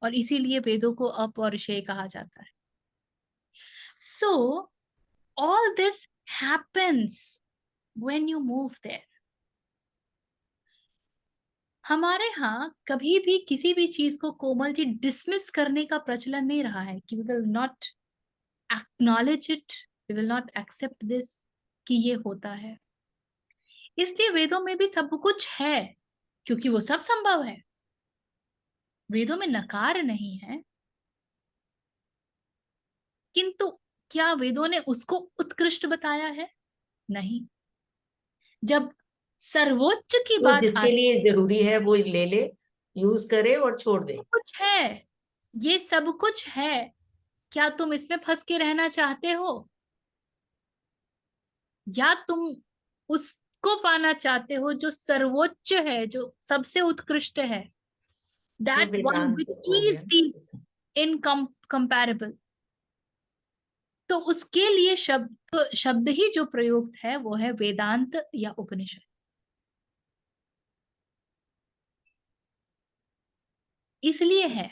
और इसीलिए वेदों को अपौरुषेय कहा जाता है। So all this happens when you move there. हमारे यहाँ कभी भी किसी भी चीज को, कोमल जी, डिसमिस करने का प्रचलन नहीं रहा है कि we will not acknowledge it, we will not accept this कि ये होता है। इसलिए वेदों में भी सब कुछ है, क्योंकि वो सब संभव है। वेदों में नकार नहीं है, किंतु क्या वेदों ने उसको उत्कृष्ट बताया है? नहीं। जब सर्वोच्च की वो बात जिसके लिए जरूरी है वो ले ले, यूज करे और छोड़ दे। कुछ है, ये सब कुछ है, क्या तुम इसमें फंस के रहना चाहते हो, या तुम उसको पाना चाहते हो जो सर्वोच्च है, जो सबसे उत्कृष्ट है, जो दैट वन वेदांत विच हो इज गया। द इनकम्पैरेबल। तो उसके लिए शब्द ही जो प्रयुक्त है वो है वेदांत या उपनिषद। इसलिए है।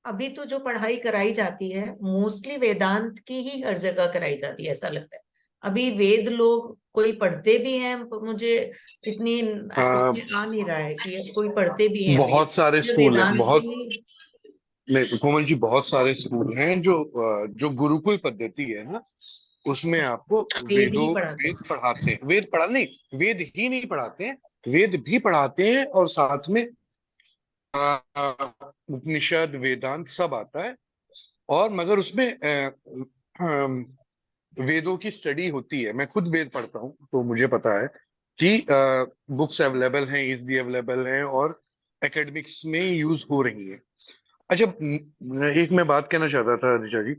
अभी तो जो पढ़ाई कराई जाती है मोस्टली वेदांत की ही हर जगह कराई जाती है, ऐसा लगता है। अभी वेद लोग कोई पढ़ते भी हैं, मुझे इतनी इसमें आ नहीं रहा है कि कोई पढ़ते भी हैं वेद, बहुत सारे जो स्कूल हैं, वेदांत बहुत की। नहीं कोमल जी, बहुत सारे स्कूल हैं जो गुरुकुल पद्धति है ना, उसमें आपको वेद ही पढ़ाते वेद हैं। पढ़ाते हैं। वेद पढ़ा नहीं, वेद ही नहीं पढ़ाते हैं, वेद भी पढ़ाते हैं और साथ में उपनिषद वेदांत सब आता है। और मगर उसमें वेदों की स्टडी होती है। मैं खुद वेद पढ़ता हूँ तो मुझे पता है कि बुक्स अवेलेबल हैं, इजली अवेलेबल हैं और एकेडमिक्स में यूज हो रही है। अच्छा, एक मैं बात कहना चाहता था ऋचा जी।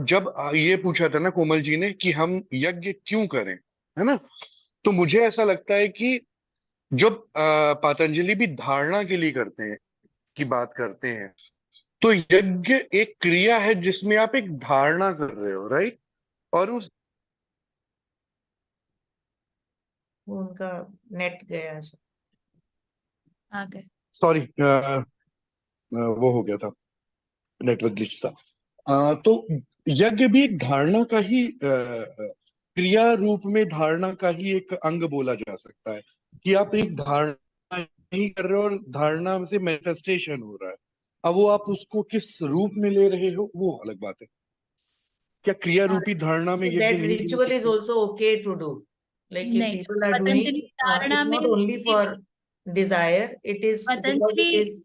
जब ये पूछा था ना कोमल जी ने कि हम यज्ञ क्यों करें, है ना, तो मुझे ऐसा लगता है कि जब पतंजलि भी धारणा के लिए करते हैं, की बात करते हैं, तो यज्ञ एक क्रिया है जिसमें आप एक धारणा कर रहे हो, राइट। और उस वो उनका नेट गया। आ गए। सॉरी, वो हो गया था, नेटवर्क ग्लिच था। तो यज्ञ भी एक धारणा का ही क्रिया रूप में धारणा का ही एक अंग बोला जा सकता है कि आप एक धारणा नहीं कर रहे हो और धारणा से मैनिफेस्टेशन हो रहा है। अब वो आप उसको किस रूप में ले रहे हो वो अलग बात है। क्या क्रिया रूपी धारणा में यज्ञ That नहीं ले ritual is सकते? also okay to do. Like if नहीं, people are पतंजलि doing, धारणा it's में not only for desire, it is because Patanjali it is.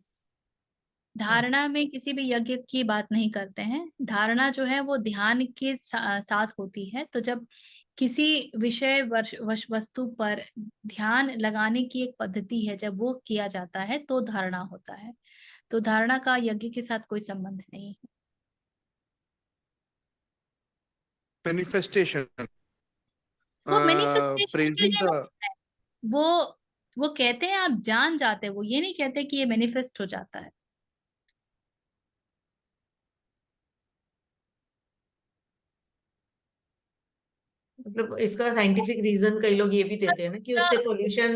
धारणा में किसी भी यज्ञ की बात नहीं करते हैं। धारणा जो है वो ध्यान के साथ होती है। तो जब किसी विषय वस्तु पर ध्यान लगाने की एक पद्धति है, जब वो किया जाता है तो धारणा होता है। तो धारणा का यज्ञ के साथ कोई संबंध नहीं है। मैनिफेस्टेशन, वो मैनिफेस्टेशन के प्रेजिंग लिए द, नहीं है। वो वो कहते हैं आप जान जाते हैं, वो ये नहीं कहते कि ये मैनिफेस्ट हो जाता है। मतलब इसका साइंटिफिक रीजन कई लोग ये भी देते हैं ना कि उससे पोल्यूशन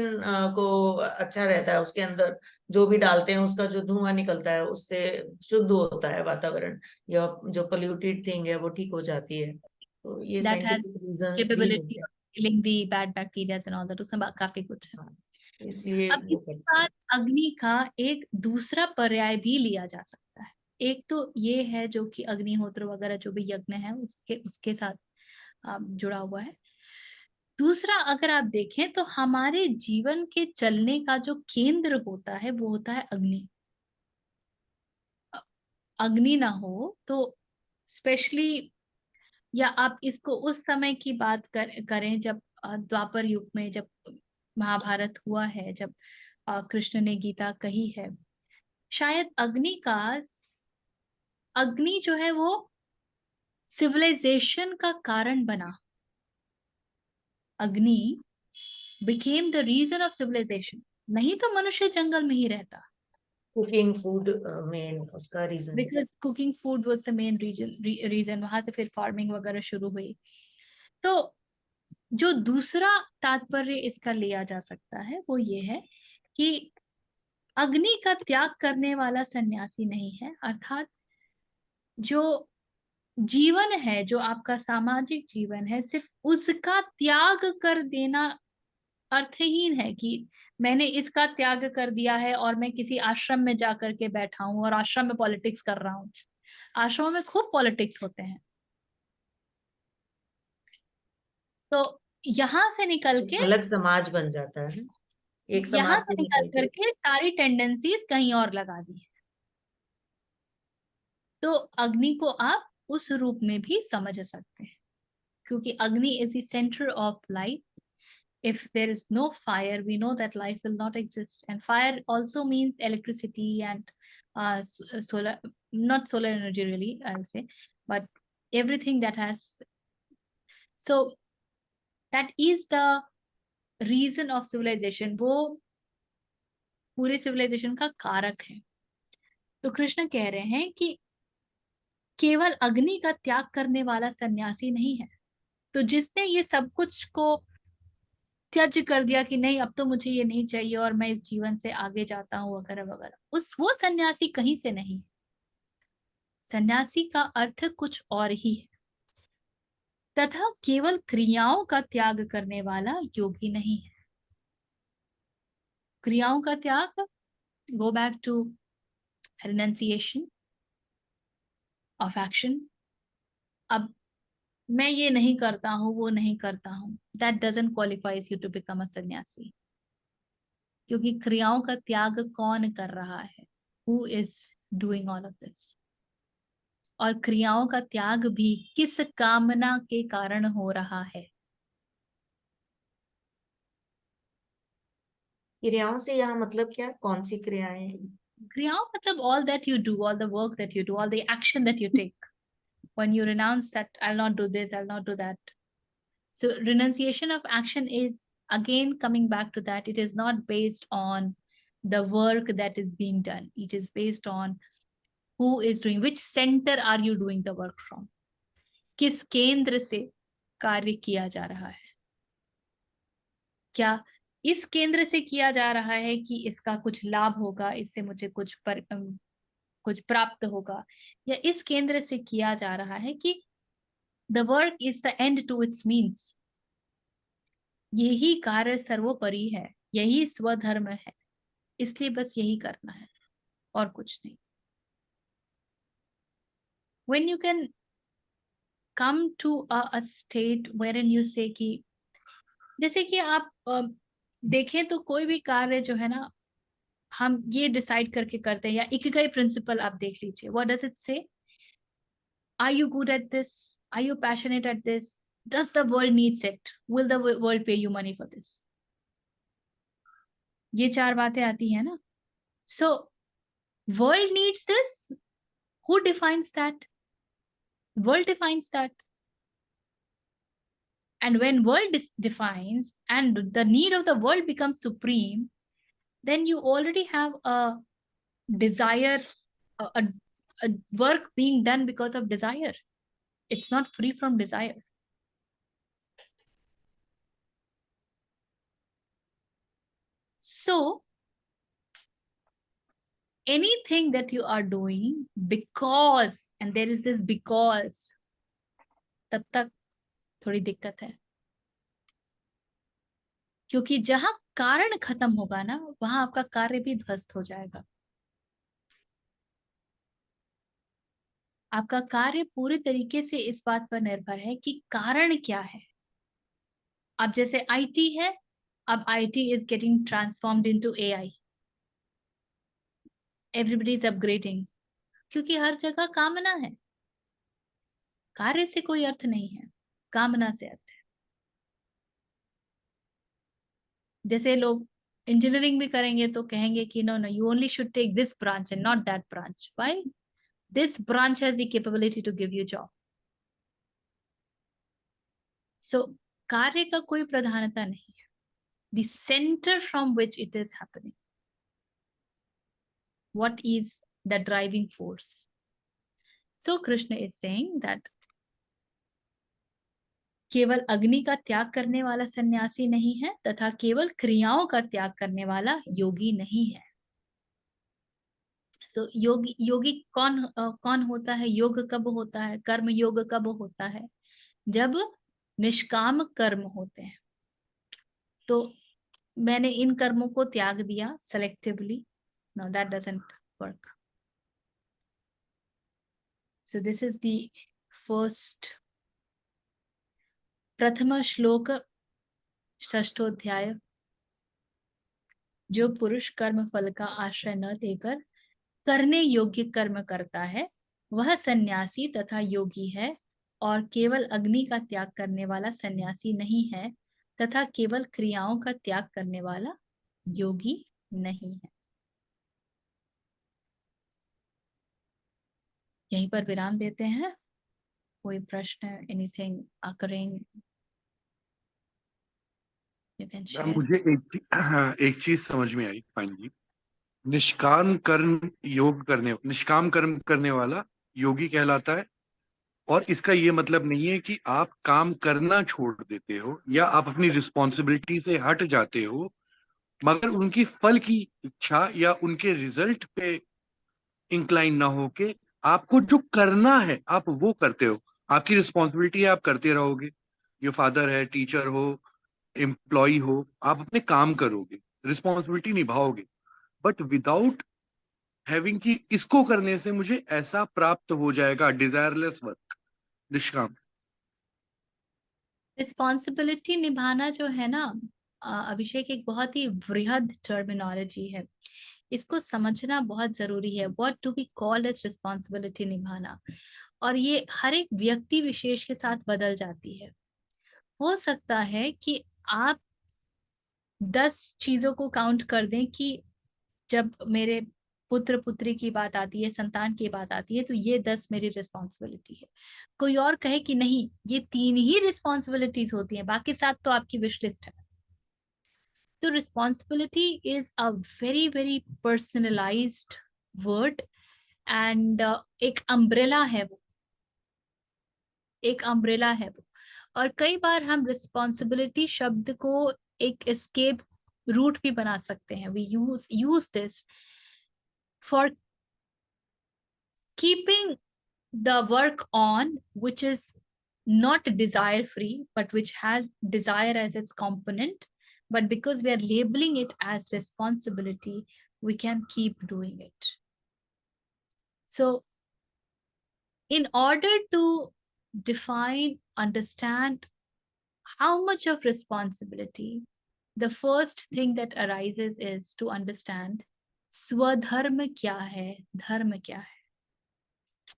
को अच्छा रहता है, उसके अंदर जो भी डालते हैं उसका जो धुआं निकलता है उससे शुद्ध होता है वातावरण, या जो पोल्यूटेड थिंग है वो ठीक हो जाती है। तो ये दैट हैज साइंटिफिक रीजंस भी कैपेबिलिटी देते हैं। Of killing the bad bacteria and all that, उसमें काफी कुछ है। हाँ, इसलिए अब वो इसके करते हैं। साथ अग्नि का एक दूसरा पर्याय भी लिया जा सकता है। एक तो ये है जो कि अग्निहोत्र वगैरह जो भी यज्ञ है उसके उसके साथ जुड़ा हुआ है। दूसरा अगर आप देखें तो हमारे जीवन के चलने का जो केंद्र होता है वो होता है अग्नि। अग्नि ना हो तो स्पेशली, या आप इसको उस समय की बात करें जब द्वापर युग में जब महाभारत हुआ है, जब कृष्ण ने गीता कही है, शायद अग्नि जो है वो सिविलाइजेशन का कारण बना, अग्नि became the reason of civilization. नहीं तो मनुष्य जंगल में ही रहता, कुकिंग फूड मेन उसका reason. because cooking food was the main reason. वहां से फिर फार्मिंग वगैरह शुरू हुई। तो जो दूसरा तात्पर्य इसका लिया जा सकता है वो ये है कि अग्नि का त्याग करने वाला सन्यासी नहीं है, अर्थात जो जीवन है, जो आपका सामाजिक जीवन है, सिर्फ उसका त्याग कर देना अर्थहीन है कि मैंने इसका त्याग कर दिया है और मैं किसी आश्रम में जाकर के बैठा हूं और आश्रम में पॉलिटिक्स कर रहा हूं। आश्रमों में खूब पॉलिटिक्स होते हैं। तो यहां से निकल के, अलग समाज बन जाता है, एक यहां समाज से से निकल निकल के। करके सारी टेंडेंसीज कहीं और लगा दी है। तो अग्नि को आप उस रूप में भी समझ सकते हैं, क्योंकि अग्नि is the centre of life. If there is no fire, we know that life will not exist. And fire also means electricity and solar, not solar energy really, I'll say, but everything that has. So that is the reason of civilization. वो पूरे civilization का कारक है। तो कृष्ण कह रहे हैं कि केवल अग्नि का त्याग करने वाला सन्यासी नहीं है। तो जिसने ये सब कुछ को त्याज्य कर दिया कि नहीं अब तो मुझे ये नहीं चाहिए और मैं इस जीवन से आगे जाता हूँ वगैरह वगैरह, वो सन्यासी कहीं से नहीं है। सन्यासी का अर्थ कुछ और ही है। तथा केवल क्रियाओं का त्याग करने वाला योगी नहीं है। क्रियाओं का त्याग, go back to renunciation of action. अब मैं ये नहीं करता हूँ, वो नहीं करता हूँ, that doesn't qualifies you to become a sanyasi. क्योंकि क्रियाओं का त्याग कौन कर रहा है? Who is doing all of this? और क्रियाओं का त्याग भी किस कामना के कारण हो रहा है? क्रियाओं से यहाँ मतलब क्या, कौन सी क्रियाएं? क्रियाओं मतलब all that you do, all the work that you do, all the action that you take. When you renounce that, I'll not do this, I'll not do that. So renunciation of action is again coming back to that. It is not based on the work that is being done. It is based on who is doing, which center are you doing the work from? किस केंद्र से कार्य किया जा रहा है? क्या इस केंद्र से किया जा रहा है कि इसका कुछ लाभ होगा, इससे मुझे कुछ प्राप्त होगा, या इस केंद्र से किया जा रहा है कि the work is the end to its means, यही कार्य सर्वोपरि है, यही स्वधर्म है, इसलिए बस यही करना है और कुछ नहीं। When you can come to a state wherein you say कि, जैसे कि आप देखें तो कोई भी कार्य जो है ना, हम ये डिसाइड करके करते हैं, या इकिगाई प्रिंसिपल आप देख लीजिए, what does it say? Are you good at this? Are you passionate at this? Does the world needs it? Will the world pay you money for this? ये चार बातें आती है ना। So world needs this, who defines that? World defines that. And when world defines and the need of the world becomes supreme, then you already have a desire, a work being done because of desire. It's not free from desire. So anything that you are doing because, and there is this because, तब तक थोड़ी दिक्कत है, क्योंकि जहां कारण खत्म होगा ना, वहां आपका कार्य भी ध्वस्त हो जाएगा। आपका कार्य पूरी तरीके से इस बात पर निर्भर है कि कारण क्या है। अब जैसे आईटी है, अब IT is getting transformed into AI, everybody is upgrading, क्योंकि हर जगह कामना है। कार्य से कोई अर्थ नहीं है, कामना से अर्थ है। जैसे लोग इंजीनियरिंग भी करेंगे तो कहेंगे कि no no, you only should take this branch and not that branch. Why? This branch has the capability to give you job, so कार्य का कोई प्रधानता नहीं है, the centre from which it is happening, what is the driving force. So Krishna is saying that केवल अग्नि का त्याग करने वाला सन्यासी नहीं है तथा केवल क्रियाओं का त्याग करने वाला योगी नहीं है. So योगी कौन होता है? योग कब होता है? कर्म योग कब होता है? जब निष्काम कर्म होते हैं. तो मैंने इन कर्मों को त्याग दिया selectively. No, that doesn't work. So this is the first प्रथम श्लोक षष्ठोध्याय. जो पुरुष कर्म फल का आश्रय न लेकर करने योग्य कर्म करता है वह सन्यासी तथा योगी है और केवल अग्नि का त्याग करने वाला सन्यासी नहीं है तथा केवल क्रियाओं का त्याग करने वाला योगी नहीं है. यहीं पर विराम देते हैं. कोई प्रश्न, anything occurring you can share. मुझे एक चीज समझ में आई फाइनली. निष्काम कर्म करने वाला योगी कहलाता है, और इसका ये मतलब नहीं है कि आप काम करना छोड़ देते हो या आप अपनी रिस्पॉन्सिबिलिटी से हट जाते हो, मगर उनकी फल की इच्छा या उनके रिजल्ट पे इंक्लाइन ना हो के आपको जो करना है आप वो करते हो. आपकी रिस्पॉन्सिबिलिटी है, आप करते रहोगे. ये फादर है, टीचर हो, एम्प्लॉय हो, आप अपने काम करोगे, रिस्पॉन्सिबिलिटी निभाओगे, बट विदाउट हैविंग कि इसको करने से मुझे ऐसा प्राप्त हो जाएगा, डिजायरलेस वर्क, निष्काम. रिस्पॉन्सिबिलिटी निभाना जो है ना अभिषेक, एक बहुत ही वृहद टर्मिनोलॉजी है. इसको समझना बहुत जरूरी है. What do we call as responsibility निभाना, और ये हर एक व्यक्ति विशेष के साथ बदल जाती है. हो सकता है कि आप 10 चीजों को काउंट कर दें कि जब मेरे पुत्र पुत्री की बात आती है, संतान की बात आती है, तो ये 10 मेरी रिस्पॉन्सिबिलिटी है. कोई और कहे कि नहीं, ये 3 ही रिस्पॉन्सिबिलिटीज होती हैं, बाकी 7 तो आपकी विश लिस्ट है. तो responsibility is a very very personalised word, and एक अम्ब्रेला है वो, एक अम्ब्रेला है वो. और कई बार हम रिस्पॉन्सिबिलिटी शब्द को एक एस्केप रूट भी बना सकते हैं. We use this for keeping the work on which is not desire free but which has desire as its component, but because we are labeling it as responsibility we can keep doing it. So in order to define, understand how much of responsibility, the first thing that arises is to understand swadharma kya hai, dharma kya hai.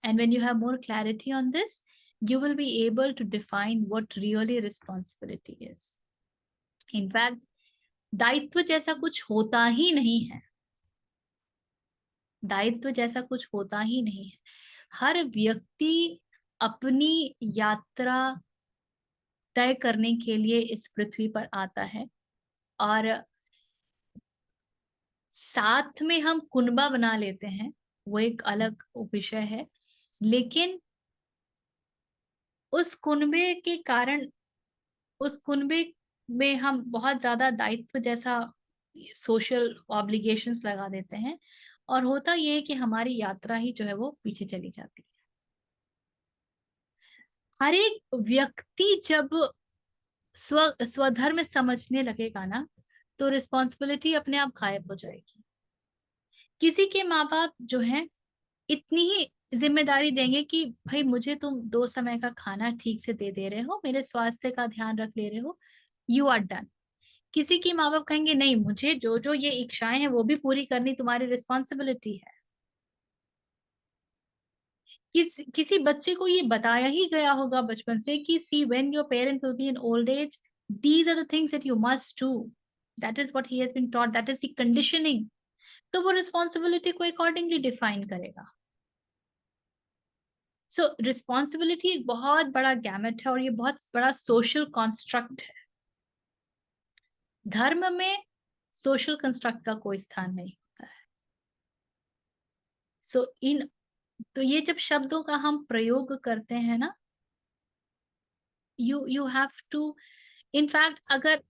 And when you have more clarity on this, you will be able to define what really responsibility is. In fact, दायित्व जैसा कुछ होता ही नहीं है. दायित्व जैसा कुछ होता ही नहीं है. हर व्यक्ति अपनी यात्रा तय करने के लिए इस पृथ्वी पर आता है, और साथ में हम कुनबा बना लेते हैं, वो एक अलग विषय है. लेकिन उस कुनबे के कारण, उस कुनबे में हम बहुत ज्यादा दायित्व जैसा सोशल ऑब्लिगेशंस लगा देते हैं, और होता यह है कि हमारी यात्रा ही जो है वो पीछे चली जाती है. हर एक व्यक्ति जब स्वधर्म समझने लगेगा ना, तो रिस्पॉन्सिबिलिटी अपने आप गायब हो जाएगी. किसी के माँ बाप जो है इतनी ही जिम्मेदारी देंगे कि भाई मुझे तुम 2 समय का खाना ठीक से दे रहे हो, मेरे स्वास्थ्य का ध्यान रख ले रहे हो, यू आर डन. किसी की माँ बाप कहेंगे नहीं, मुझे जो जो ये इच्छाएं हैं वो भी पूरी करनी तुम्हारी रिस्पॉन्सिबिलिटी है. किसी बच्चे को ये बताया ही गया होगा बचपन से कि see when your parent will be in old age, these are the things that you must do. That is what he has been taught, that is the conditioning. तो वो रिस्पॉन्सिबिलिटी को अकॉर्डिंगली डिफाइन करेगा. सो responsibility एक बहुत बड़ा gamete है और ये बहुत बड़ा सोशल कॉन्स्ट्रक्ट है। धर्म में सोशल कंस्ट्रक्ट का कोई स्थान नहीं होता है। तो ये जब शब्दों का हम प्रयोग करते हैं ना, यू हैव टू, इनफैक्ट अगर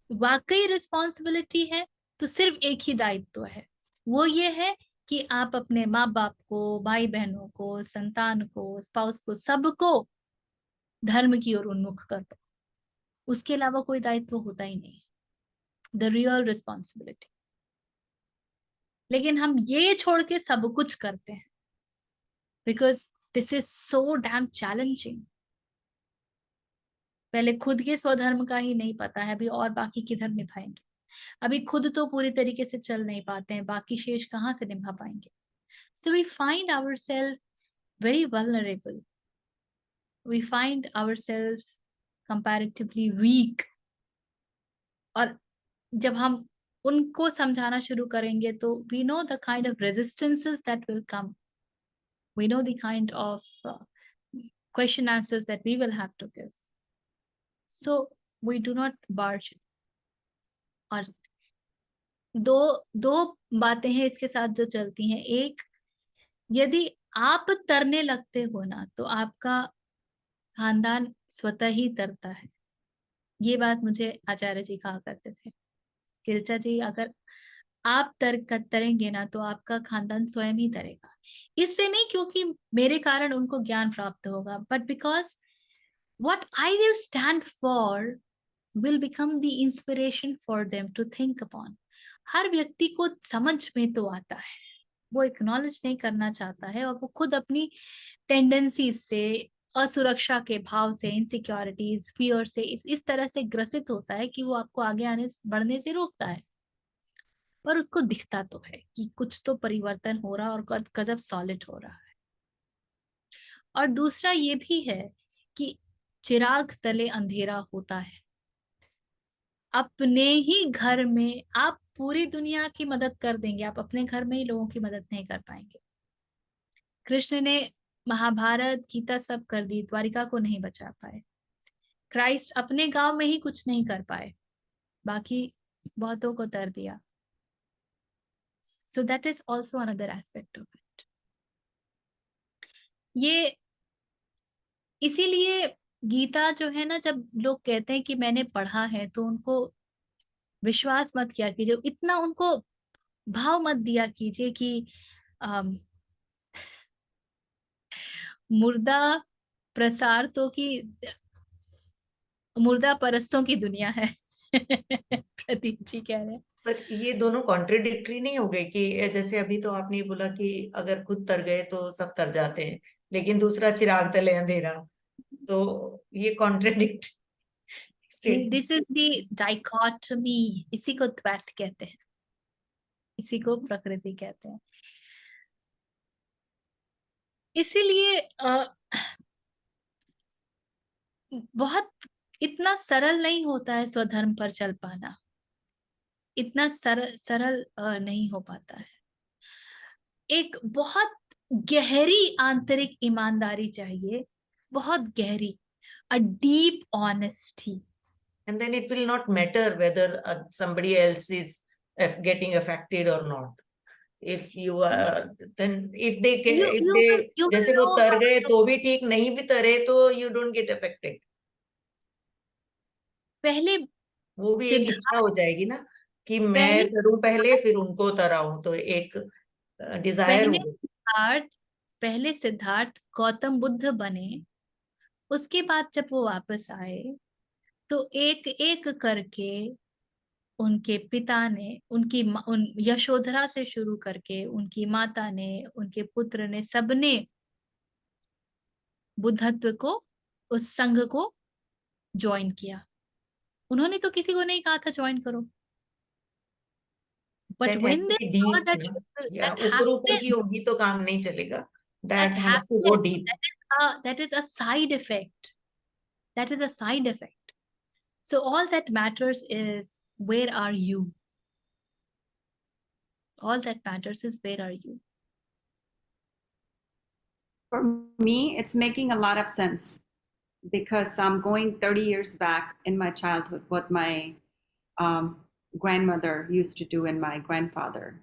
वाकई रिस्पॉन्सिबिलिटी है तो सिर्फ एक ही दायित्व है, वो ये है कि आप अपने माँ बाप को, भाई बहनों को, संतान को, स्पाउस को, सबको धर्म की ओर उन्मुख कर दो। उसके अलावा कोई दायित्व होता ही नहीं, द रियल रिस्पॉन्सिबिलिटी। लेकिन हम ये छोड़ के सब कुछ करते हैं because this is so damn challenging. पहले खुद के स्वधर्म का ही नहीं पता है, अभी और बाकी किधर निभाएंगे। अभी खुद तो पूरी तरीके से चल नहीं पाते हैं, बाकी शेष कहाँ से निभा पाएंगे। So we find ourself very vulnerable, we find ourself comparatively weak. और जब हम उनको समझाना शुरू करेंगे तो we know the kind of resistances that will come, we know the kind of question answers that we will have to give. So we do not barge. और दो बातें हैं इसके साथ जो चलती हैं। एक, यदि आप तरने लगते हो ना तो आपका खानदान स्वतः ही तरता है। ये बात मुझे आचार्य जी कहा करते थे कि ऋचा जी, अगर आप तरेंगे ना तो आपका खानदान स्वयं ही तरेगा। इसलिए नहीं क्योंकि मेरे कारण उनको ज्ञान प्राप्त होगा, but because what I will stand for will become the inspiration for them to think upon. हर व्यक्ति को समझ में तो आता है, वो एक्नॉलेज नहीं करना चाहता है, और वो खुद अपनी टेंडेंसी से, असुरक्षा के भाव से, इनसिक्योरिटीज, फियर से इस तरह से ग्रसित होता है कि वो आपको आगे आने बढ़ने से रोकता है। पर उसको दिखता तो है कि कुछ तो परिवर्तन हो रहा और गजब सॉलिड हो रहा है। और दूसरा ये भी है कि चिराग तले अंधेरा होता है। अपने ही घर में आप पूरी दुनिया की मदद कर देंगे, आप अपने घर में ही लोगों की मदद नहीं कर पाएंगे। कृष्ण ने महाभारत, गीता सब कर दी, द्वारिका को नहीं बचा पाए। क्राइस्ट अपने गांव में ही कुछ नहीं कर पाए, बाकी बहुतों को तर दिया। So that is also another aspect of it. ये इसीलिए गीता जो है ना, जब लोग कहते हैं कि मैंने पढ़ा है, तो उनको विश्वास मत किया कीजिए, इतना उनको भाव मत दिया कीजिए कि मुर्दा प्रसारतों की, मुर्दा परस्तों की दुनिया है। प्रदीप जी कह रहे हैं। पर ये दोनों कॉन्ट्रडिक्टरी नहीं हो गए कि जैसे अभी तो आपने बोला कि अगर खुद तर गए तो सब तर जाते हैं, लेकिन दूसरा चिराग तले अंधेरा, तो ये contradict statement. This is the dichotomy, इसी को द्वैत कहते हैं, इसी को प्रकृति कहते हैं। इसीलिए बहुत इतना सरल नहीं होता है स्वधर्म पर चल पाना, इतना सरल नहीं हो पाता है। एक बहुत गहरी आंतरिक ईमानदारी चाहिए, बहुत गहरी, a deep honesty. And then it will not matter whether somebody else is getting affected or not. If you are, then if they You will जैसे वो know तर how गए to, तो भी ठीक, नहीं भी तरे तो you don't get affected. पहले वो भी एक इच्छा सिद्धार्थ हो जाएगी ना कि मैं पहले तरूं पहले फिर उनको तराऊं, तो एक डिजायर पहले होगी। सिद्धार्थ पहले सिद्धार्थ गौतम बुद्ध बने, उसके बाद जब वो वापस आए तो एक एक करके उनके पिता ने, उन यशोधरा से शुरू करके उनकी माता ने, उनके पुत्र ने, सबने बुद्धत्व को, उस संघ को ज्वाइन किया। उन्होंने तो किसी को नहीं कहा था ज्वाइन करो, but That has when to they be saw deep, that ना, या दैट ऊपर ऊपर की हैपेंड, होगी तो काम नहीं चलेगा. that That has to go happens, deep. that is a side effect, that is a side effect. So all that matters is where are you, all that matters is where are you. For me, it's making a lot of sense because I'm going 30 years back in my childhood, what my grandmother used to do and my grandfather.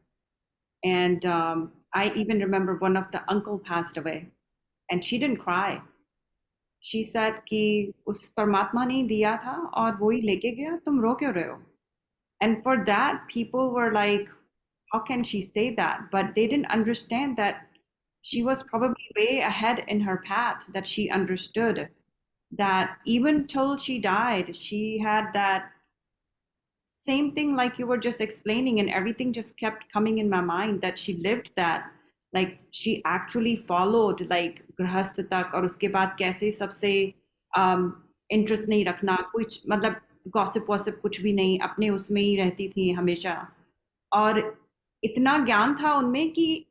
And I even remember one of the uncle passed away and she didn't cry. She said कि उस परमात्मा ने दिया था और वो ही लेके गया, तुम रो क्यों रहे हो? And for that, people were like, how can she say that? But they didn't understand that she was probably way ahead in her path, that she understood that even till she died, she had that same thing like you were just explaining, and everything just kept coming in my mind that she lived that. Like she actually followed like गृहस्थ तक और उसके बाद कैसे सबसे interest नहीं रखना, कुछ मतलब गॉसिप वॉसिप कुछ भी नहीं, अपने उसमें ही रहती थी हमेशा। और इतना ज्ञान था उनमें कि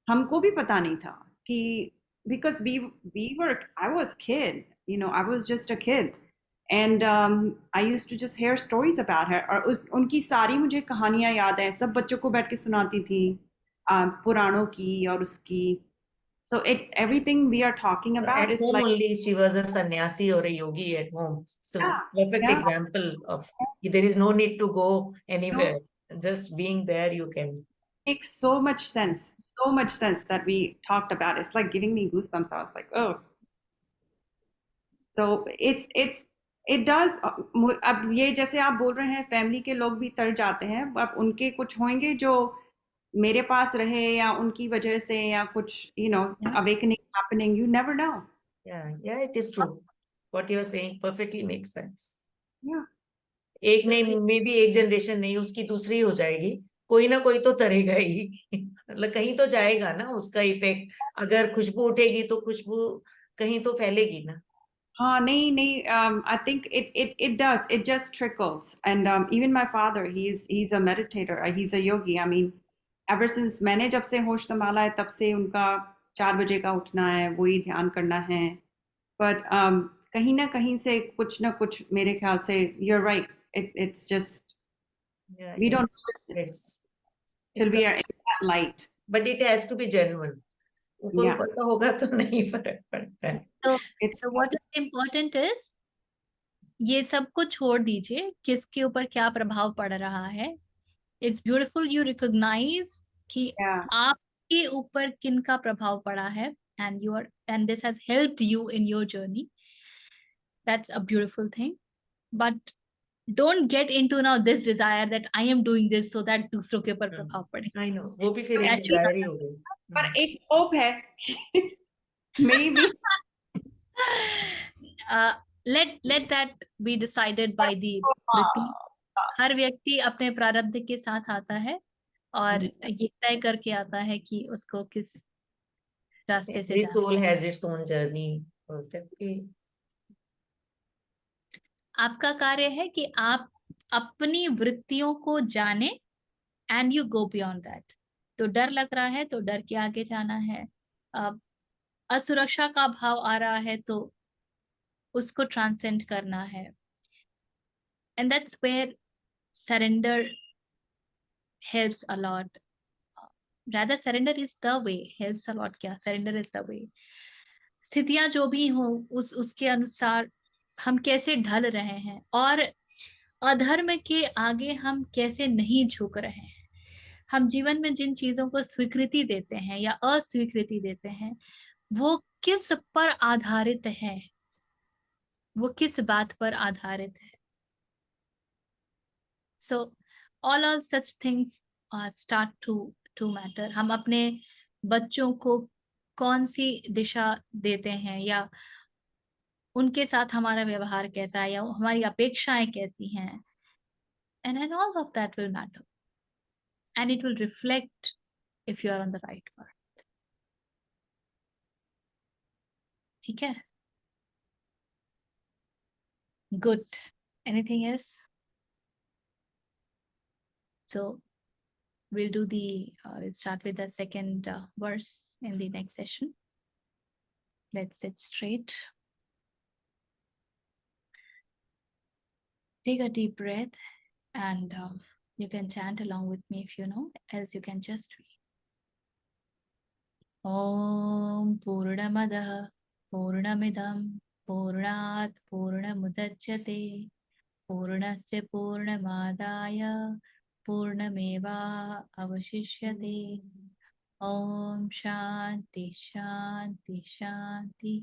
हमको भी पता नहीं था कि because we were I was kid, you know, I was just a kid and I used to just hear stories about her और उनकी सारी मुझे कहानियां याद है, सब बच्चों को बैठ के सुनाती थी पुराणों की और उसकी। So everything we are talking about At is home like only she was a sannyasi or a yogi at home. So yeah, perfect yeah, example of there is no need to go no, anywhere. Just being there you can. makes so much sense that we talked about it. It's like giving me goosebumps. I was like, oh. So it does अब ये जैसे आप बोल रहे हैं family के लोग भी तर जाते हैं, अब उनके कुछ होंगे जो मेरे पास रहे या उनकी वजह से या कुछ awakening happening, you never know. Yeah, it is true. What you are saying perfectly makes sense. Yeah. एक नहीं, मे बी एक जनरेशन नहीं, उसकी दूसरी हो जाएगी, कोई ना कोई तो तरेगा ही मतलब कहीं तो जाएगा ना उसका इफेक्ट। अगर खुशबू उठेगी तो खुशबू कहीं तो फैलेगी ना। हाँ नहीं I think it does, it just trickles and even my father, he's a meditator, he's a yogi. I mean ever since मैंने जब से होश संभाला है तब से उनका 4 बजे का उठना है, वही ध्यान करना है। but कहीं ना कहीं से कुछ ना कुछ मेरे ख्याल से you're right, it's just Yeah, we don't notice it it's till it we are in comes, that light. but it has to be genuine. ऊपर Yeah, ऊपर का होगा तो नहीं फर्क पड़ता है। it's So what is important is ये सब को छोड़ दीजिए, किसके ऊपर क्या प्रभाव पड़ रहा है। इट्स ब्यूटिफुल यू रिकॉग्नाइज कि yeah, आपके ऊपर किन का प्रभाव पड़ा है and this has helped you in your journey. That's a beautiful thing. But don't get into now this desire that I am doing this so that दूसरों के ऊपर प्रभाव पड़े। I know, वो भी फिर एक Actually, डिजायर ही हो गई। पर एक होप है maybe let that be decided by the वृत्ति। हर व्यक्ति अपने प्रारब्ध के साथ आता है और ये तय करके आता है कि उसको किस रास्ते से Every जाना soul है। has its own journey. आपका कार्य है कि आप अपनी वृत्तियों को जाने and you go beyond that. तो डर लग रहा है तो डर के आगे जाना है, असुरक्षा का भाव आ रहा है तो उसको ट्रांसेंड करना है। And that's where surrender helps a lot. rather surrender is the way, helps a lot क्या, surrender is the way। स्थितियां जो भी हो उसके अनुसार हम कैसे ढल रहे हैं और अधर्म के आगे हम कैसे नहीं झुक रहे हैं। हम जीवन में जिन चीजों को स्वीकृति देते हैं या अस्वीकृति देते हैं वो किस पर आधारित है, वो किस बात पर आधारित है। सो all such things start to matter। हम अपने बच्चों को कौन सी दिशा देते हैं या उनके साथ हमारा व्यवहार कैसा है या हमारी अपेक्षाएं कैसी हैं, and all of that will matter and it will reflect if you are on the right path। ठीक है, good। Anything else? So we'll do we'll start with the second verse in the next session। Let's sit straight, take a deep breath, and you can chant along with me if you know, else you can just read। Om पूर्णमदः पूर्णमिदं पूर्णात् पूर्णमुदच्यते पूर्णस्य पूर्णमादाय पूर्णमेवावशिष्यते। ओम शांति शांति शांति।